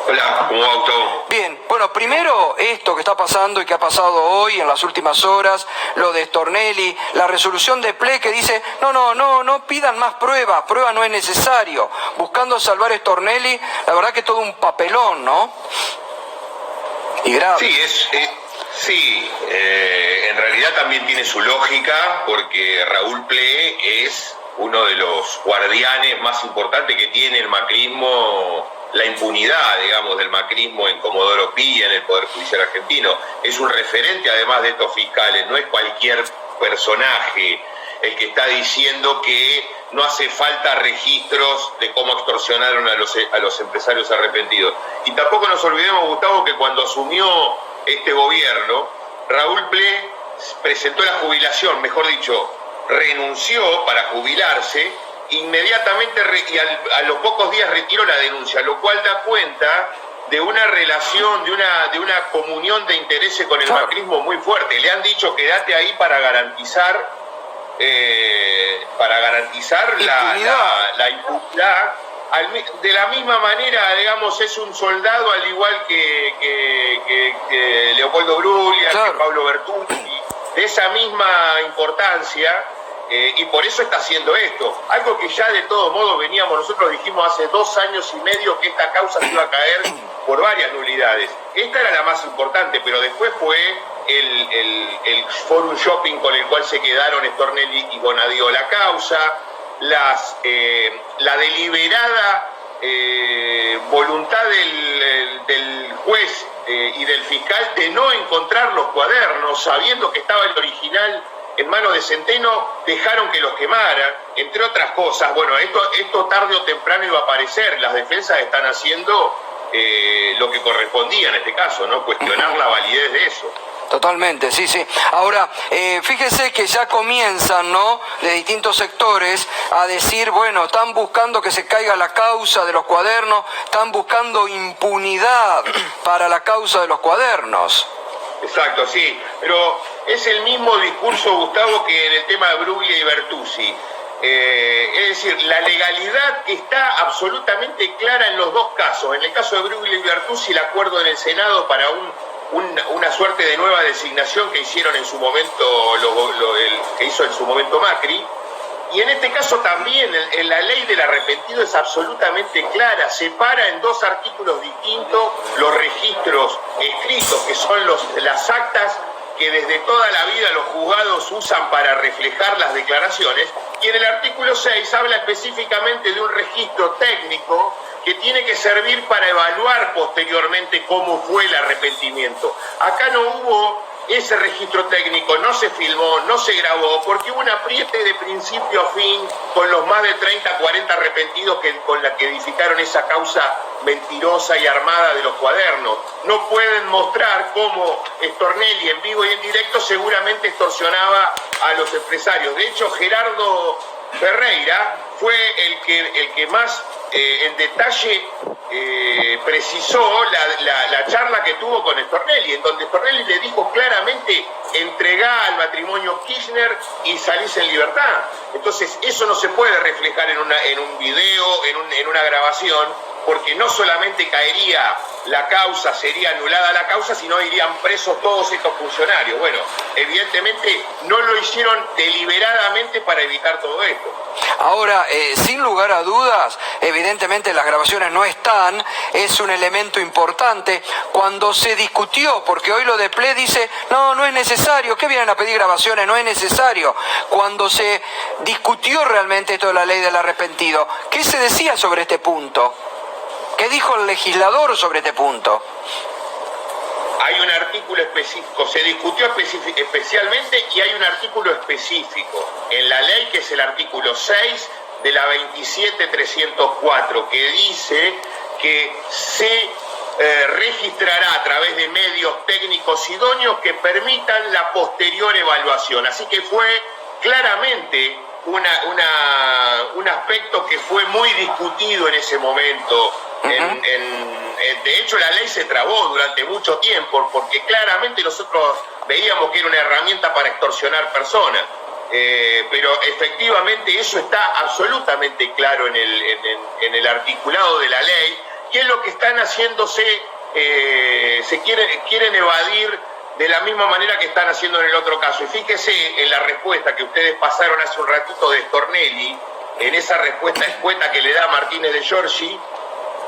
Hola, ¿cómo va todo? Bien, bueno, primero esto que está pasando y que ha pasado hoy en las últimas horas, lo de Stornelli, la resolución de PLE que dice, no pidan más pruebas, prueba no es necesario, buscando salvar a Stornelli, la verdad que todo un papelón, ¿no? Y grave. Sí, en realidad también tiene su lógica, porque Raúl PLE es uno de los guardianes más importantes que tiene el macrismo, la impunidad, digamos, del macrismo en Comodoro Pi, en el Poder Judicial argentino. Es un referente, además de estos fiscales, no es cualquier personaje el que está diciendo que no hace falta registros de cómo extorsionaron a los empresarios arrepentidos. Y tampoco nos olvidemos, Gustavo, que cuando asumió este gobierno, Raúl PLE presentó la jubilación, mejor dicho, renunció para jubilarse, inmediatamente y a los pocos días retiró la denuncia, lo cual da cuenta de una relación, de una comunión de intereses con el macrismo muy fuerte. Le han dicho quédate ahí para garantizar para garantizar la impunidad. De la misma manera, digamos, es un soldado al igual que Leopoldo Bruglia, claro, que Pablo Bertuzzi, de esa misma importancia, y por eso está haciendo esto. Algo que ya de todos modos nosotros dijimos hace 2 años y medio que esta causa se iba a caer por varias nulidades. Esta era la más importante, pero después fue el Forum Shopping con el cual se quedaron Stornelli y Bonadío la causa, la deliberada voluntad del juez y del fiscal de no encontrar los cuadernos, sabiendo que estaba el original en manos de Centeno, dejaron que los quemaran, entre otras cosas. Bueno, esto tarde o temprano iba a aparecer. Las defensas están haciendo lo que correspondía en este caso, ¿no? Cuestionar la validez de eso. Totalmente, sí, sí. Ahora, fíjese que ya comienzan, ¿no?, de distintos sectores a decir, bueno, están buscando que se caiga la causa de los cuadernos, están buscando impunidad para la causa de los cuadernos. Exacto, sí, pero es el mismo discurso, Gustavo, que en el tema de Bruglia y Bertuzzi. Es decir, la legalidad que está absolutamente clara en los dos casos. En el caso de Bruglia y Bertuzzi, el acuerdo en el Senado para una suerte de nueva designación que hicieron en su momento, que hizo en su momento Macri. Y en este caso también, en la ley del arrepentido es absolutamente clara, separa en 2 artículos distintos los registros escritos, que son las actas que desde toda la vida los juzgados usan para reflejar las declaraciones, y en el artículo 6 habla específicamente de un registro técnico que tiene que servir para evaluar posteriormente cómo fue el arrepentimiento. Acá no hubo ese registro técnico, no se filmó, no se grabó, porque hubo un apriete de principio a fin con los más de 30, 40 arrepentidos con la que edificaron esa causa mentirosa y armada de los cuadernos. No pueden mostrar cómo Stornelli en vivo y en directo seguramente extorsionaba a los empresarios. De hecho, Gerardo Ferreira fue el que más en detalle precisó la charla que tuvo con Stornelli, en donde Stornelli le dijo claramente: entregá al matrimonio Kirchner y salís en libertad. Entonces eso no se puede reflejar en un video, en una grabación, porque no solamente caería la causa, sería anulada la causa, sino irían presos todos estos funcionarios. Bueno, evidentemente no lo hicieron deliberadamente para evitar todo esto. Ahora, sin lugar a dudas, evidentemente las grabaciones no están, es un elemento importante. Cuando se discutió, porque hoy lo de Ple dice, no es necesario, ¿qué vienen a pedir grabaciones? No es necesario. Cuando se discutió realmente esto de la ley del arrepentido, ¿qué se decía sobre este punto? ¿Qué dijo el legislador sobre este punto? Hay un artículo específico, se discutió especialmente, y hay un artículo específico en la ley, que es el artículo 6 de la 27.304, que dice que se registrará a través de medios técnicos idóneos que permitan la posterior evaluación. Así que fue claramente un aspecto que fue muy discutido en ese momento. De hecho, la ley se trabó durante mucho tiempo porque claramente nosotros veíamos que era una herramienta para extorsionar personas. Pero efectivamente eso está absolutamente claro en el articulado de la ley, que es lo que están haciéndose, quieren evadir de la misma manera que están haciendo en el otro caso. Y fíjese en la respuesta que ustedes pasaron hace un ratito de Stornelli, en esa respuesta escueta que le da Martínez de Giorgi.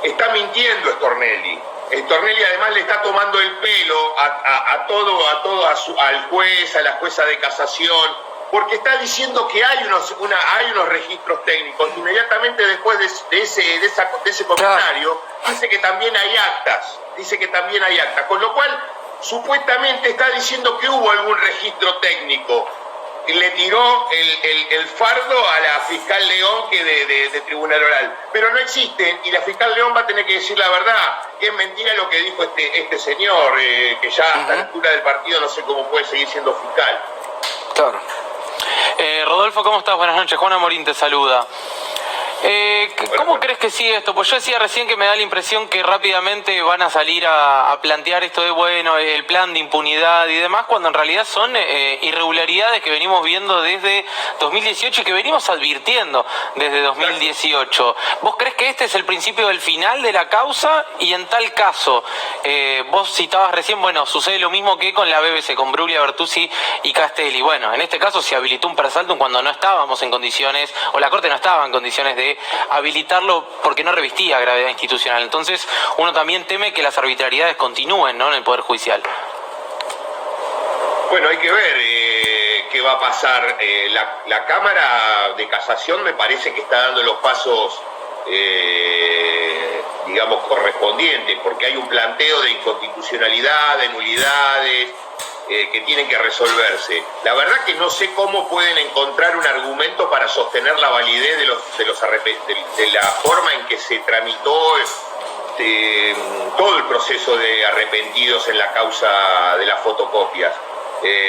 Está mintiendo Stornelli. Stornelli además le está tomando el pelo al juez, a la jueza de casación, porque está diciendo que hay unos registros técnicos. Inmediatamente después de ese comentario, dice que también hay actas. Con lo cual, supuestamente está diciendo que hubo algún registro técnico. Y le tiró el fardo a la fiscal León, que de Tribunal Oral. Pero no existen, y la fiscal León va a tener que decir la verdad. Es mentira lo que dijo este señor, que ya a la altura del partido no sé cómo puede seguir siendo fiscal. Claro. Rodolfo, ¿cómo estás? Buenas noches. Juan Amorín te saluda. ¿Cómo crees que sigue esto? Pues yo decía recién que me da la impresión que rápidamente van a salir a plantear esto de, bueno, el plan de impunidad y demás, cuando en realidad son irregularidades que venimos viendo desde 2018 y que venimos advirtiendo desde 2018. ¿Vos crees que este es el principio del final de la causa? Y en tal caso, vos citabas recién, bueno, sucede lo mismo que con la BBC, con Bruglia, Bertuzzi y Castelli. Bueno, en este caso se habilitó un persaltum cuando no estábamos en condiciones, o la Corte no estaba en condiciones de habilitarlo porque no revestía gravedad institucional. Entonces, uno también teme que las arbitrariedades continúen, ¿no?, en el Poder Judicial. Bueno, hay que ver qué va a pasar. La Cámara de Casación me parece que está dando los pasos, digamos, correspondientes, porque hay un planteo de inconstitucionalidad, de nulidades, que tienen que resolverse. La verdad que no sé cómo pueden encontrar un argumento para sostener la validez de la forma en que se tramitó todo el proceso de arrepentidos en la causa de las fotocopias.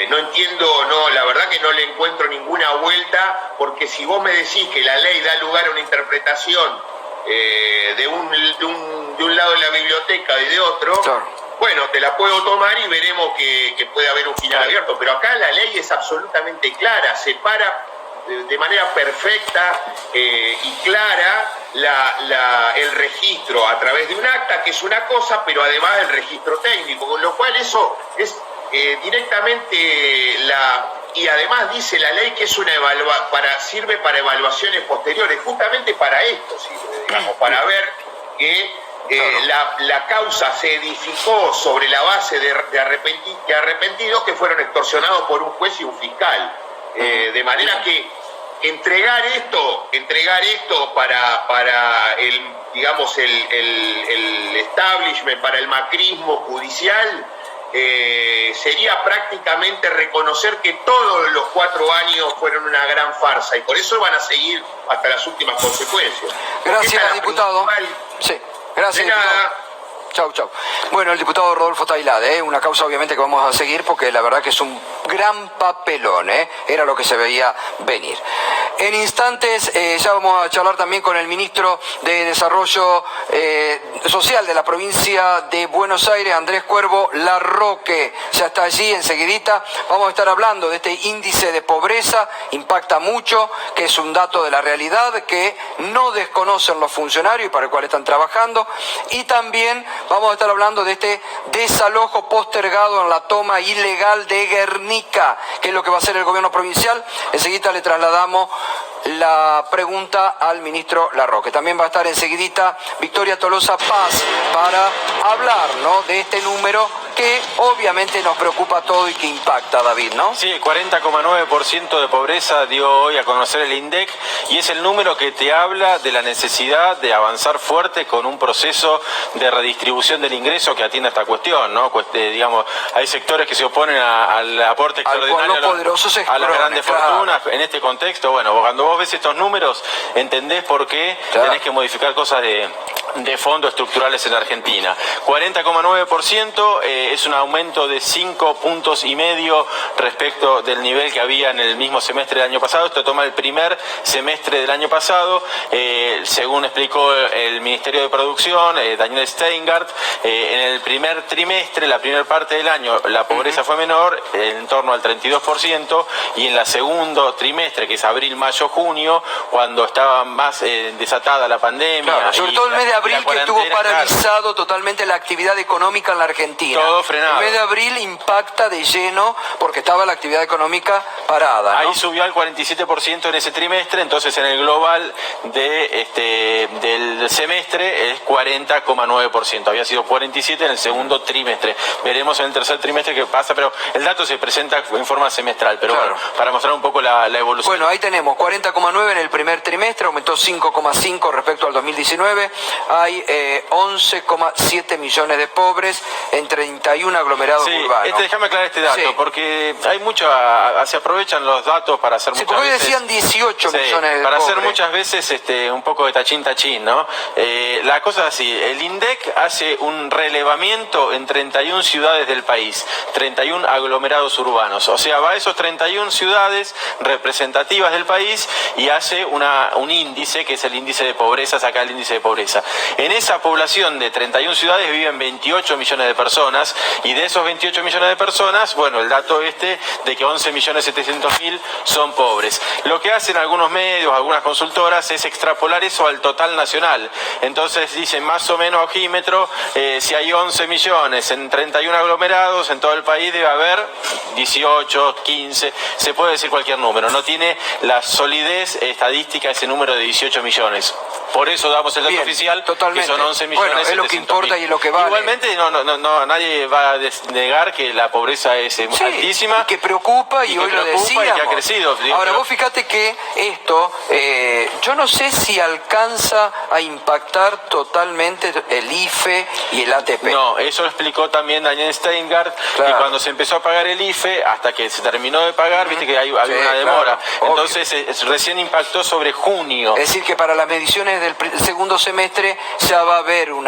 No entiendo, la verdad que no le encuentro ninguna vuelta, porque si vos me decís que la ley da lugar a una interpretación de un lado de la biblioteca y de otro, claro, bueno, te la puedo tomar y veremos que puede haber un final abierto, pero acá la ley es absolutamente clara, separa de manera perfecta y clara el registro a través de un acta, que es una cosa, pero además el registro técnico, con lo cual eso es directamente y además dice la ley que es sirve para evaluaciones posteriores, justamente para esto sirve, digamos, para ver que la causa se edificó sobre la base de arrepentidos que fueron extorsionados por un juez y un fiscal, de manera que entregar esto para el, digamos, el establishment, para el macrismo judicial, sería prácticamente reconocer que todos los 4 años fueron una gran farsa, y por eso van a seguir hasta las últimas consecuencias. Gracias, diputado. Sí, gracias, diputado. Chau, chau. Bueno, el diputado Rodolfo Tailade, una causa obviamente que vamos a seguir porque la verdad que es un gran papelón, era lo que se veía venir. En instantes ya vamos a charlar también con el ministro de Desarrollo Social de la provincia de Buenos Aires, Andrés Cuervo Larroque. Ya está allí enseguidita. Vamos a estar hablando de este índice de pobreza, impacta mucho, que es un dato de la realidad que no desconocen los funcionarios y para el cual están trabajando, y también vamos a estar hablando de este desalojo postergado en la toma ilegal de Guernica, que es lo que va a hacer el gobierno provincial. Enseguida le trasladamos la pregunta al ministro Larroque. También va a estar enseguidita Victoria Tolosa Paz para hablar, ¿no?, de este número que obviamente nos preocupa a todos y que impacta, David, ¿no? Sí, 40,9% de pobreza dio hoy a conocer el INDEC, y es el número que te habla de la necesidad de avanzar fuerte con un proceso de redistribución del ingreso que atienda esta cuestión, ¿no? Digamos, hay sectores que se oponen al aporte extraordinario a las grandes fortunas. En este contexto, bueno, cuando vos ves estos números, entendés por qué tenés que modificar cosas de fondo estructurales en Argentina. 40,9% es un aumento de 5,5 puntos respecto del nivel que había en el mismo semestre del año pasado. Esto toma el primer semestre del año pasado, según explicó el Ministerio de Producción, Daniel Steingart, en el primer trimestre, la primera parte del año, la pobreza fue menor, en torno al 32%, y en el segundo trimestre, que es abril, mayo, junio, cuando estaba más desatada la pandemia. Claro, sobre todo el mes de abril, que estuvo paralizado totalmente la actividad económica en la Argentina. Todo frenado. El mes de abril impacta de lleno porque estaba la actividad económica parada, ¿no? Ahí subió al 47% en ese trimestre, entonces en el global del semestre es 40,9%. Había sido 47% en el segundo trimestre. Veremos en el tercer trimestre qué pasa, pero el dato se presenta en forma semestral, pero claro, bueno, para mostrar un poco la evolución. Bueno, ahí tenemos 40,9 en el primer trimestre, aumentó 5,5 respecto al 2019, hay 11,7 millones de pobres en 31 aglomerados urbanos. Déjame aclarar este dato, Sí. porque hay se aprovechan los datos para hacer Sí, muchas porque hoy veces... decían 18 millones de para hacer pobres. muchas veces un poco de tachín, ¿no? La cosa es así, el INDEC hace un relevamiento en 31 ciudades del país, 31 aglomerados urbanos, o sea, va a esos 31 ciudades representativas del país y hace un índice, que es el índice de pobreza, saca el índice de pobreza. En esa población de 31 ciudades viven 28 millones de personas, y de esos 28 millones de personas, bueno, el dato de que 11.700.000 son pobres. Lo que hacen algunos medios, algunas consultoras, es extrapolar eso al total nacional. Entonces dicen más o menos a ojímetro, si hay 11 millones en 31 aglomerados, en todo el país debe haber 18, 15, se puede decir cualquier número. No tiene la solidez estadística ese número de 18 millones. Por eso damos el dato oficial, totalmente. que son 11 millones. Bueno, es lo que importa y es lo que vale. Igualmente, nadie va a negar que la pobreza es altísima. Y que preocupa, y hoy lo decíamos. Y que ha crecido. Ahora, vos fíjate que esto, yo no sé si alcanza a impactar totalmente el IFE y el ATP. No, eso lo explicó también Daniel Steingart, que cuando se empezó a pagar el IFE, hasta que se terminó de pagar, viste que había una demora. Claro, entonces recién impactó sobre junio. Es decir, que para las mediciones del segundo semestre ya va a haber un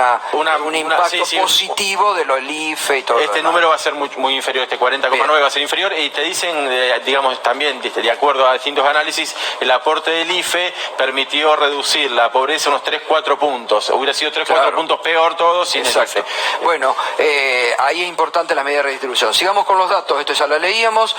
impacto positivo de los IFE y todo. Este número va a ser muy inferior, este 40,9 va a ser inferior, y te dicen, digamos, también, de acuerdo a distintos análisis, el aporte del IFE permitió reducir la pobreza unos 3-4 puntos. Hubiera sido 3-4 puntos peor todo sin el IFE. Bueno, ahí es importante la medida de redistribución. Sigamos con los datos, esto ya lo leíamos.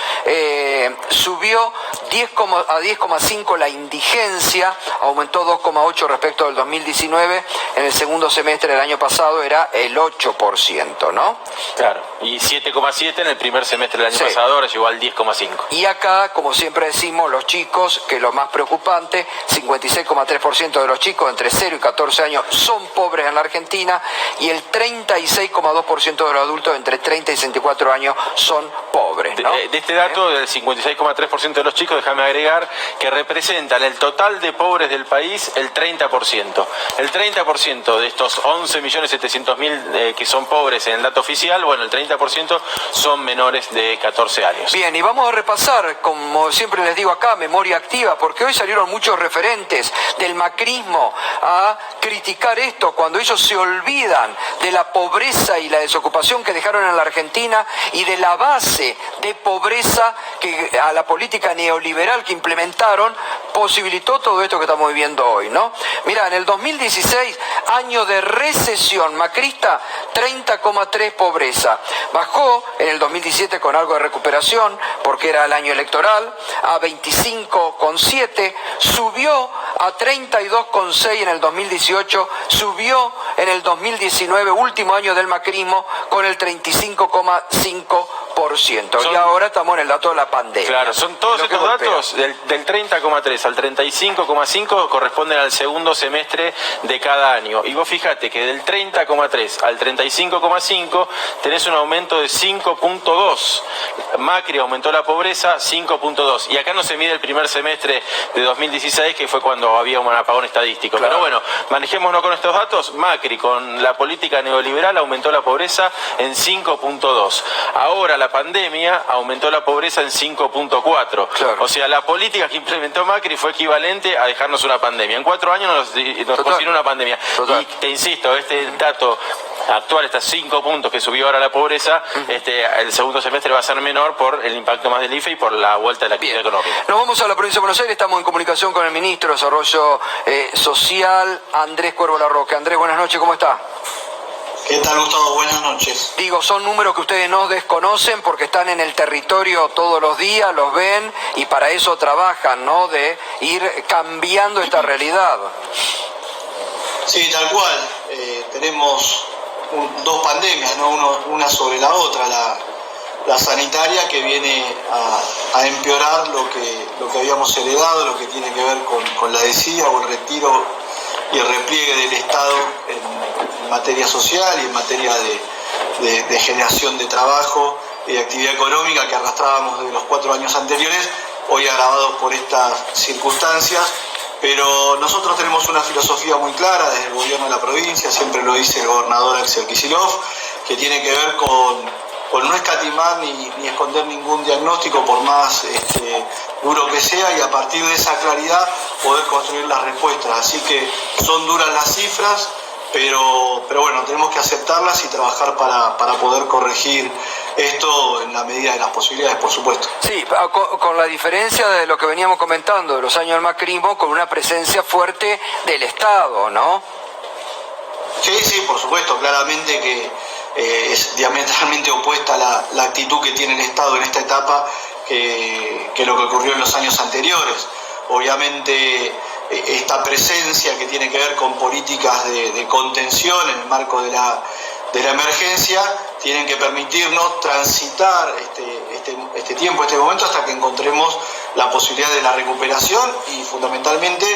Subió a 10,5 la indigencia, aumentó 2,8 respecto del 2019. En el segundo semestre del año pasado era el 8%, ¿no? Claro, y 7,7 en el primer semestre del año pasado, ahora llegó al 10,5. Y acá, como siempre decimos, los chicos, que lo más preocupante, 56,3% de los chicos entre 0 y 14 años son pobres en la Argentina, y el 36,2% de los adultos entre 30 y 64 años son pobres, ¿no? De este dato del 56,3% de los chicos, déjame agregar que representan el total de pobres del país el 30%. El 30% de estos 11.700.000 que son pobres en el dato oficial, bueno, el 30% son menores de 14 años. Bien, y vamos a repasar, como siempre les digo acá, memoria activa, porque hoy salieron muchos referentes del macrismo a criticar esto, cuando ellos se olvidan de la pobreza y la desocupación que dejaron en la Argentina y de la base de pobreza que a la política neoliberal que implementaron posibilitó todo esto que estamos viviendo hoy, ¿no? Mira, en el 2016, año de recesión macrista, 30,3 pobreza. Bajó en el 2017 con algo de recuperación, porque era el año electoral, a 25,7, subió a 32,6 en el 2018, subió en el 2019, último año del macrismo, con el 35,5%. Y ahora estamos en el dato de la pandemia. Claro, son todos estos datos del 30,3 al 35,5 corresponden al segundo semestre de cada año. Y vos fíjate que del 30,3 al 35,5 tenés un aumento de 5,2. Macri aumentó la pobreza 5,2. Y acá no se mide el primer semestre de 2016, que fue cuando había un apagón estadístico. Claro. Pero bueno, manejémonos con estos datos. Macri, con la política neoliberal, aumentó la pobreza en 5,2. Ahora la pandemia aumentó la pobreza en 5,4. Claro. O sea, la política que implementó Macri fue equivalente a dejarnos una pandemia. En 4 años nos cocinó una pandemia. Total. Y te insisto, este dato actual, estos 5 puntos que subió ahora la pobreza, el segundo semestre va a ser menor por el impacto más del IFE y por la vuelta de la actividad económica. Nos vamos a la provincia de Buenos Aires, estamos en comunicación con el ministro de Desarrollo Social, Andrés Cuervo Larroque. Andrés, buenas noches, ¿cómo está? ¿Qué tal, Gustavo? Buenas noches. Digo, son números que ustedes no desconocen porque están en el territorio todos los días, los ven y para eso trabajan, ¿no? De ir cambiando esta realidad. Sí, tal cual. Tenemos dos pandemias, ¿no? Una sobre la otra, la sanitaria, que viene a empeorar lo que habíamos heredado, lo que tiene que ver con la desidia o el retiro y el repliegue del Estado en materia social y en materia de generación de trabajo y de actividad económica que arrastrábamos desde los 4 años anteriores, hoy agravados por estas circunstancias. Pero nosotros tenemos una filosofía muy clara desde el gobierno de la provincia, siempre lo dice el gobernador Axel Kicillof, que tiene que ver con no escatimar ni esconder ningún diagnóstico por más duro que sea, y a partir de esa claridad poder construir las respuestas. Así que son duras las cifras, pero bueno, tenemos que aceptarlas y trabajar para poder corregir esto en la medida de las posibilidades, por supuesto. Sí, con la diferencia de lo que veníamos comentando de los años del macrismo, con una presencia fuerte del Estado, ¿no? Sí, por supuesto, claramente que es diametralmente opuesta la actitud que tiene el Estado en esta etapa que lo que ocurrió en los años anteriores. Obviamente esta presencia que tiene que ver con políticas de contención en el marco de la emergencia tienen que permitirnos transitar este tiempo, este momento, hasta que encontremos la posibilidad de la recuperación y fundamentalmente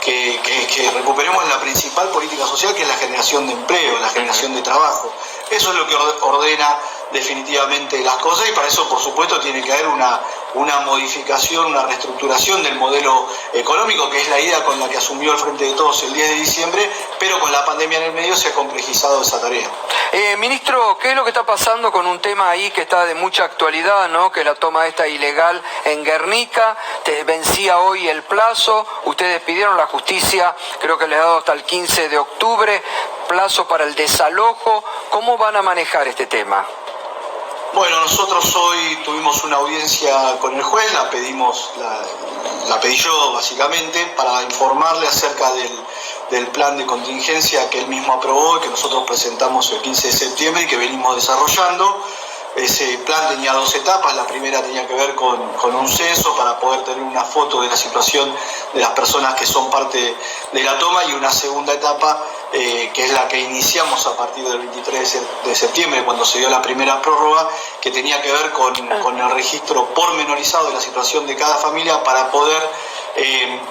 que recuperemos la principal política social, que es la generación de empleo, la generación de trabajo. Eso es lo que ordena definitivamente las cosas, y para eso, por supuesto, tiene que haber una modificación, una reestructuración del modelo económico, que es la idea con la que asumió el Frente de Todos el 10 de diciembre, pero con la pandemia en el medio se ha complejizado esa tarea. Ministro, ¿qué es lo que está pasando con un tema ahí que está de mucha actualidad, ¿no? Que la toma esta ilegal en Guernica, vencía hoy el plazo, ustedes pidieron, la justicia creo que les ha dado hasta el 15 de octubre, plazo para el desalojo. ¿Cómo van a manejar este tema? Bueno, nosotros hoy tuvimos una audiencia con el juez, la pedí yo básicamente para informarle acerca del plan de contingencia que él mismo aprobó y que nosotros presentamos el 15 de septiembre y que venimos desarrollando. Ese plan tenía 2 etapas. La primera tenía que ver con un censo para poder tener una foto de la situación de las personas que son parte de la toma, y una segunda etapa que es la que iniciamos a partir del 23 de septiembre, cuando se dio la primera prórroga, que tenía que ver con el registro pormenorizado de la situación de cada familia para poder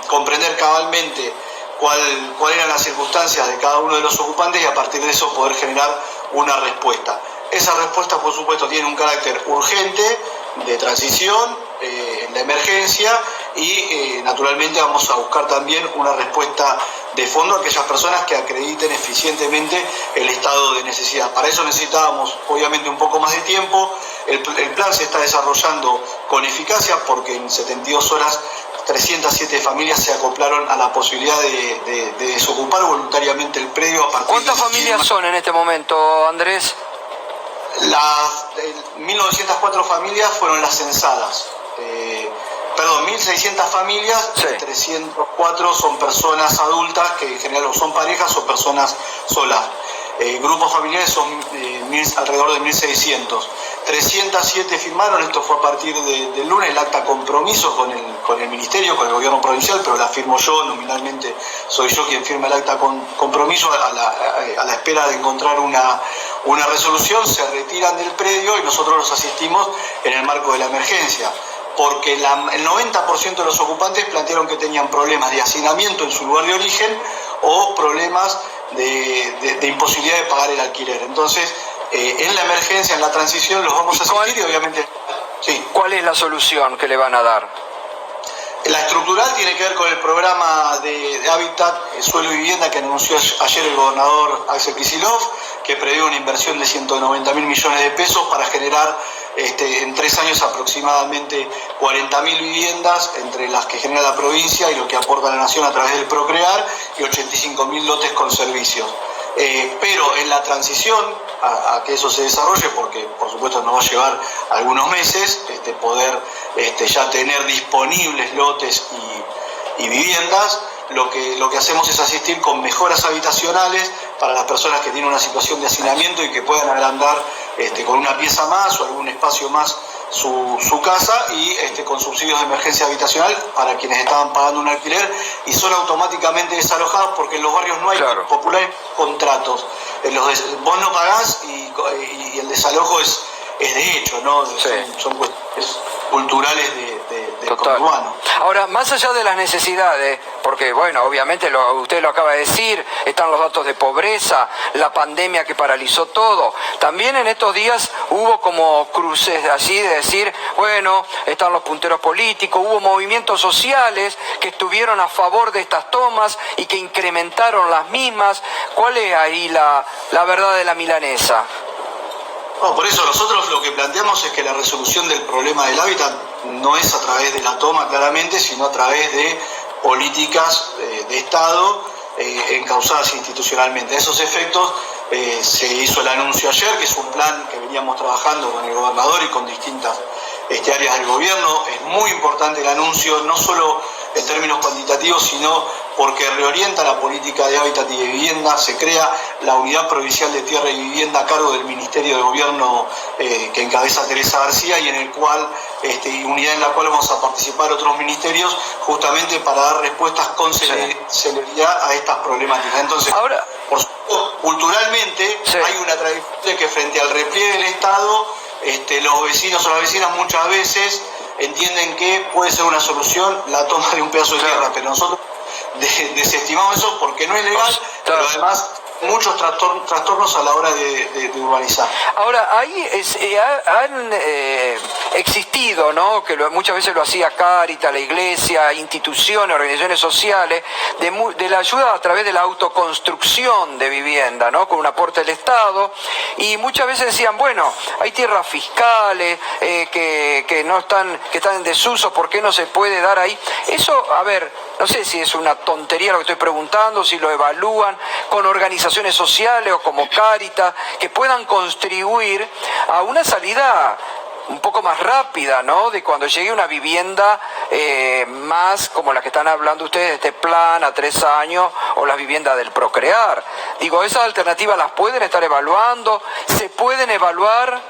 comprender cabalmente cuáles eran las circunstancias de cada uno de los ocupantes y a partir de eso poder generar una respuesta. Esa respuesta, por supuesto, tiene un carácter urgente, de transición, en la emergencia, y naturalmente vamos a buscar también una respuesta de fondo a aquellas personas que acrediten eficientemente el estado de necesidad. Para eso necesitábamos, obviamente, un poco más de tiempo. El plan se está desarrollando con eficacia porque en 72 horas 307 familias se acoplaron a la posibilidad de desocupar voluntariamente el predio a partir ¿Cuántas familias son en este momento, Andrés? 1.904 familias fueron las censadas. 1.600 familias, sí. 304 son personas adultas, que en general son parejas o personas solas. Grupos familiares son alrededor de 1.600. 307 firmaron, esto fue a partir del lunes, el acta compromiso con el ministerio, con el gobierno provincial, pero la firmo yo, nominalmente soy yo quien firma el acta compromiso a la espera de encontrar una resolución. Se retiran del predio y nosotros los asistimos en el marco de la emergencia, porque el 90% de los ocupantes plantearon que tenían problemas de hacinamiento en su lugar de origen o problemas de imposibilidad de pagar el alquiler. Entonces, en la emergencia, en la transición, los vamos a asistir y obviamente... Sí. ¿Cuál es la solución que le van a dar? La estructural tiene que ver con el programa de hábitat, suelo y vivienda que anunció ayer el gobernador Axel Kicillof, que prevé una inversión de 190.000 millones de pesos para generar en 3 años aproximadamente 40.000 viviendas, entre las que genera la provincia y lo que aporta la nación a través del Procrear, y 85.000 lotes con servicios. Pero en la transición a que eso se desarrolle, porque por supuesto nos va a llevar algunos meses poder ya tener disponibles lotes y viviendas, lo que hacemos es asistir con mejoras habitacionales para las personas que tienen una situación de hacinamiento y que puedan agrandar con una pieza más o algún espacio más su casa, y con subsidios de emergencia habitacional para quienes estaban pagando un alquiler y son automáticamente desalojados, porque en los barrios no hay populares contratos. Vos no pagás y el desalojo es de hecho, ¿no? Sí. Son cuestiones culturales de Total. conurbano. Ahora, más allá de las necesidades, porque bueno, obviamente usted lo acaba de decir, están los datos de pobreza, la pandemia que paralizó todo, también en estos días hubo como cruces así de decir, bueno, están los punteros políticos, hubo movimientos sociales que estuvieron a favor de estas tomas y que incrementaron las mismas. ¿Cuál es ahí la verdad de la milanesa? No, por eso nosotros lo que planteamos es que la resolución del problema del hábitat no es a través de la toma claramente, sino a través de políticas de Estado encauzadas institucionalmente. A esos efectos se hizo el anuncio ayer, que es un plan que veníamos trabajando con el gobernador y con distintas áreas del gobierno. Es muy importante el anuncio, no solo en términos cuantitativos, sino porque reorienta la política de hábitat y de vivienda. Se crea la Unidad Provincial de Tierra y Vivienda a cargo del Ministerio de Gobierno que encabeza Teresa García, y en el cual unidad en la cual vamos a participar otros ministerios, justamente para dar respuestas con celeridad a estas problemáticas. Entonces, ahora, por supuesto, culturalmente hay una tradición de que frente al repliegue del Estado, los vecinos o las vecinas muchas veces entienden que puede ser una solución la toma de un pedazo de tierra, pero nosotros desestimamos eso porque no es legal, pero además muchos trastornos a la hora de urbanizar. Ahora, ahí han existido, ¿no?, que muchas veces lo hacía Cáritas, la Iglesia, instituciones, organizaciones sociales, de la ayuda a través de la autoconstrucción de vivienda, ¿no?, con un aporte del Estado, y muchas veces decían, bueno, hay tierras fiscales que no están, que están en desuso, ¿por qué no se puede dar ahí? Eso, a ver, no sé si es una tontería lo que estoy preguntando, si lo evalúan con organizaciones sociales o como Cáritas, que puedan contribuir a una salida un poco más rápida, ¿no?, de cuando llegue una vivienda más como la que están hablando ustedes, de este plan a 3 años, o las viviendas del Procrear. Digo, esas alternativas las pueden estar evaluando, se pueden evaluar.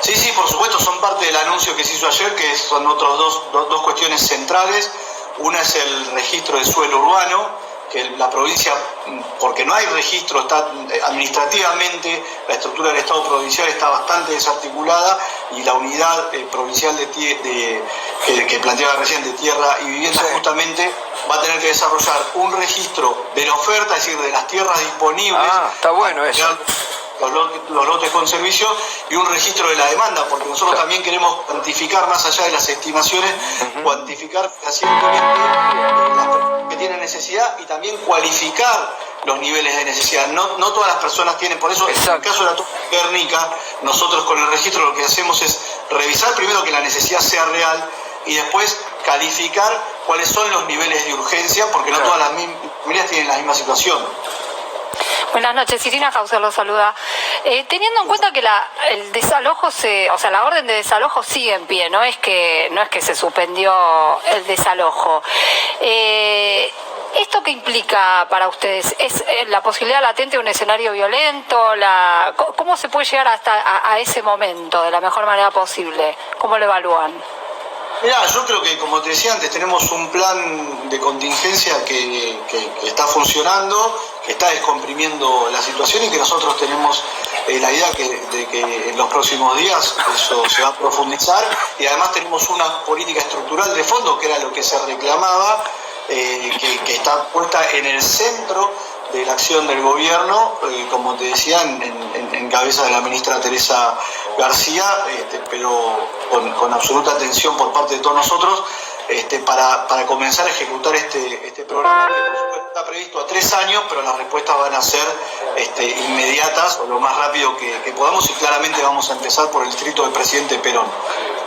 Sí, por supuesto, son parte del anuncio que se hizo ayer, que son otros dos cuestiones centrales. Una es el registro de suelo urbano, que la provincia, porque no hay registro, está administrativamente, la estructura del Estado provincial está bastante desarticulada, y la unidad provincial que planteaba recién de tierra y vivienda justamente va a tener que desarrollar un registro de la oferta, es decir, de las tierras disponibles. Está bueno eso. Los lotes con servicio, y un registro de la demanda, porque nosotros también queremos cuantificar, más allá de las estimaciones, cuantificar fehacientemente las personas que tienen necesidad, y también cualificar los niveles de necesidad. No todas las personas tienen, por eso en el caso de la toma de Guernica, nosotros con el registro lo que hacemos es revisar primero que la necesidad sea real, y después calificar cuáles son los niveles de urgencia, porque no todas las familias tienen la misma situación. Buenas noches, Irina Hauser lo saluda. Teniendo en cuenta que el desalojo la orden de desalojo sigue en pie, no es que se suspendió el desalojo. ¿Esto qué implica para ustedes? ¿Es la posibilidad latente de un escenario violento? ¿Cómo se puede llegar hasta a ese momento de la mejor manera posible? ¿Cómo lo evalúan? Mirá, yo creo que, como te decía antes, tenemos un plan de contingencia que está funcionando, que está descomprimiendo la situación, y que nosotros tenemos la idea de que en los próximos días eso se va a profundizar, y además tenemos una política estructural de fondo, que era lo que se reclamaba, que está puesta en el centro de la acción del gobierno, como te decía, en cabeza de la ministra Teresa García, pero con absoluta atención por parte de todos nosotros, para comenzar a ejecutar este programa, que por supuesto está previsto a 3 años, pero las respuestas van a ser inmediatas o lo más rápido que podamos, y claramente vamos a empezar por el distrito del presidente Perón.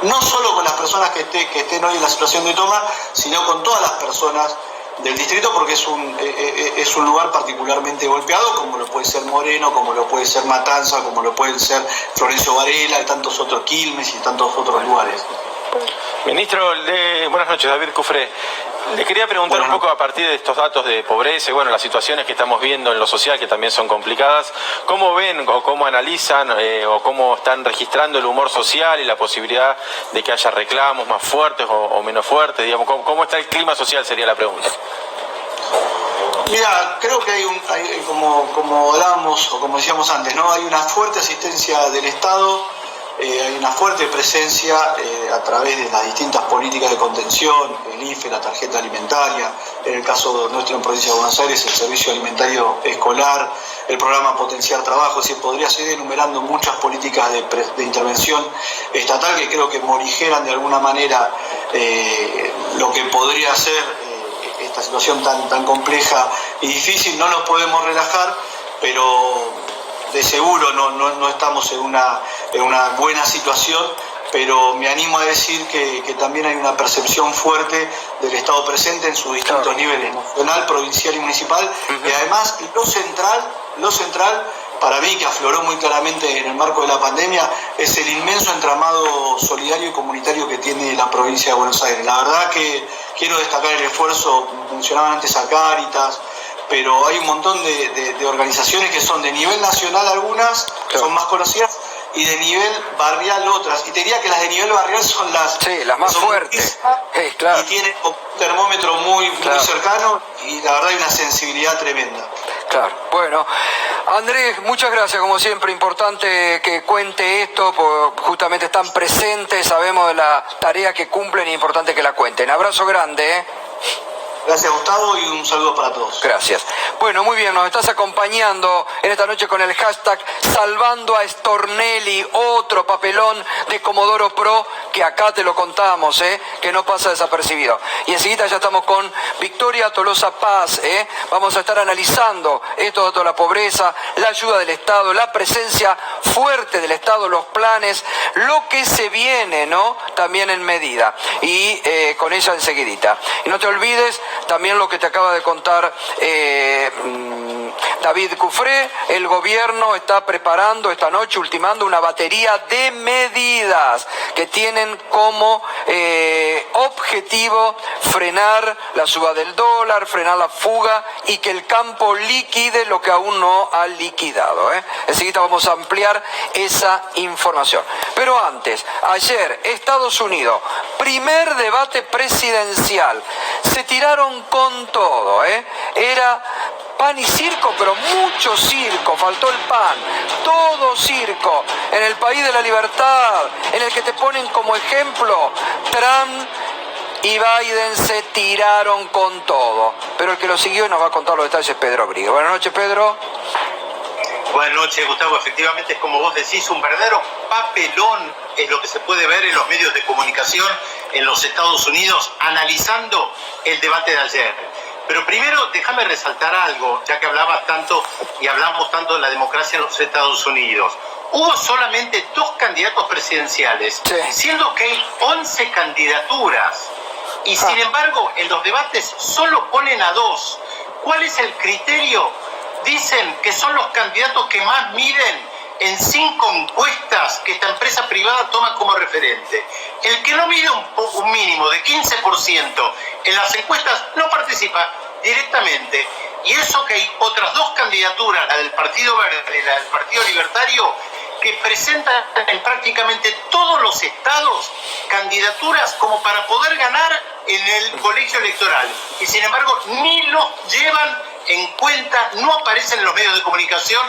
No solo con las personas que estén hoy en la situación de toma, sino con todas las personas del distrito, porque es un lugar particularmente golpeado, como lo puede ser Moreno, como lo puede ser Matanza, como lo pueden ser Florencio Varela, y tantos otros, Quilmes y tantos otros lugares. Ministro, buenas noches, David Cufré. Le quería preguntar un poco, a partir de estos datos de pobreza y las situaciones que estamos viendo en lo social, que también son complicadas, ¿cómo ven o cómo analizan o cómo están registrando el humor social y la posibilidad de que haya reclamos más fuertes o menos fuertes? Digamos, ¿cómo está el clima social? Sería la pregunta. Mira, creo que como hablábamos o como decíamos antes, ¿no? Hay una fuerte asistencia del Estado hay una fuerte presencia a través de las distintas políticas de contención, el IFE, la tarjeta alimentaria, en el caso nuestro en Provincia de Buenos Aires, el servicio alimentario escolar, el programa Potenciar Trabajo. Es decir, podría seguir enumerando muchas políticas de intervención estatal que creo que morigeran de alguna manera lo que podría ser esta situación tan compleja y difícil. No nos podemos relajar, pero de seguro no estamos en una buena situación, pero me animo a decir que también hay una percepción fuerte del Estado presente en sus distintos niveles, nacional, provincial y municipal, y además lo central para mí, que afloró muy claramente en el marco de la pandemia, es el inmenso entramado solidario y comunitario que tiene la provincia de Buenos Aires. La verdad que quiero destacar el esfuerzo, mencionaban antes a Cáritas, pero hay un montón de organizaciones que son de nivel nacional, algunas son más conocidas, y de nivel barrial otras. Y te diría que las de nivel barrial son las más fuertes. Y tienen un termómetro muy cercano, y la verdad hay una sensibilidad tremenda. Claro. Bueno, Andrés, muchas gracias, como siempre, importante que cuente esto, porque justamente están presentes, sabemos de la tarea que cumplen y importante que la cuenten. Abrazo grande, Gracias, Gustavo, y un saludo para todos. Gracias. Bueno, muy bien, nos estás acompañando en esta noche con el hashtag Salvando a Stornelli, otro papelón de Comodoro Pro, que acá te lo contamos, que no pasa desapercibido. Y enseguida ya estamos con Victoria Tolosa Paz, vamos a estar analizando esto de toda la pobreza, la ayuda del Estado, la presencia fuerte del Estado, los planes, lo que se viene, ¿no? También en medida. Y con ella enseguidita. Y no te olvides también lo que te acaba de contar David Cufré. El gobierno está preparando esta noche, ultimando una batería de medidas que tienen como objetivo frenar la suba del dólar, frenar la fuga y que el campo liquide lo que aún no ha liquidado. Enseguida vamos a ampliar esa información. Pero antes, ayer, Estados Unidos, primer debate presidencial. Se tiraron con todo, Era pan y circo, pero mucho circo, faltó el pan, todo circo, en el país de la libertad, en el que te ponen como ejemplo, Trump y Biden se tiraron con todo. Pero el que lo siguió y nos va a contar los detalles, Pedro Briga. Buenas noches, Pedro. Buenas noches, Gustavo. Efectivamente, es como vos decís, un verdadero papelón es lo que se puede ver en los medios de comunicación en los Estados Unidos analizando el debate de ayer. Pero primero, déjame resaltar algo, ya que hablabas tanto y hablamos tanto de la democracia en los Estados Unidos. Hubo solamente 2 candidatos presidenciales, siendo que hay 11 candidaturas. Y sin embargo, en los debates solo ponen a 2. ¿Cuál es el criterio? Dicen que son los candidatos que más miden en 5 encuestas que esta empresa privada toma como referente. El que no mide un mínimo de 15% en las encuestas no participa directamente. Y eso que hay otras 2 candidaturas, la del Partido Verde y la del Partido Libertario, que presentan en prácticamente todos los estados candidaturas como para poder ganar en el colegio electoral. Y sin embargo, ni los llevan en cuenta, no aparecen en los medios de comunicación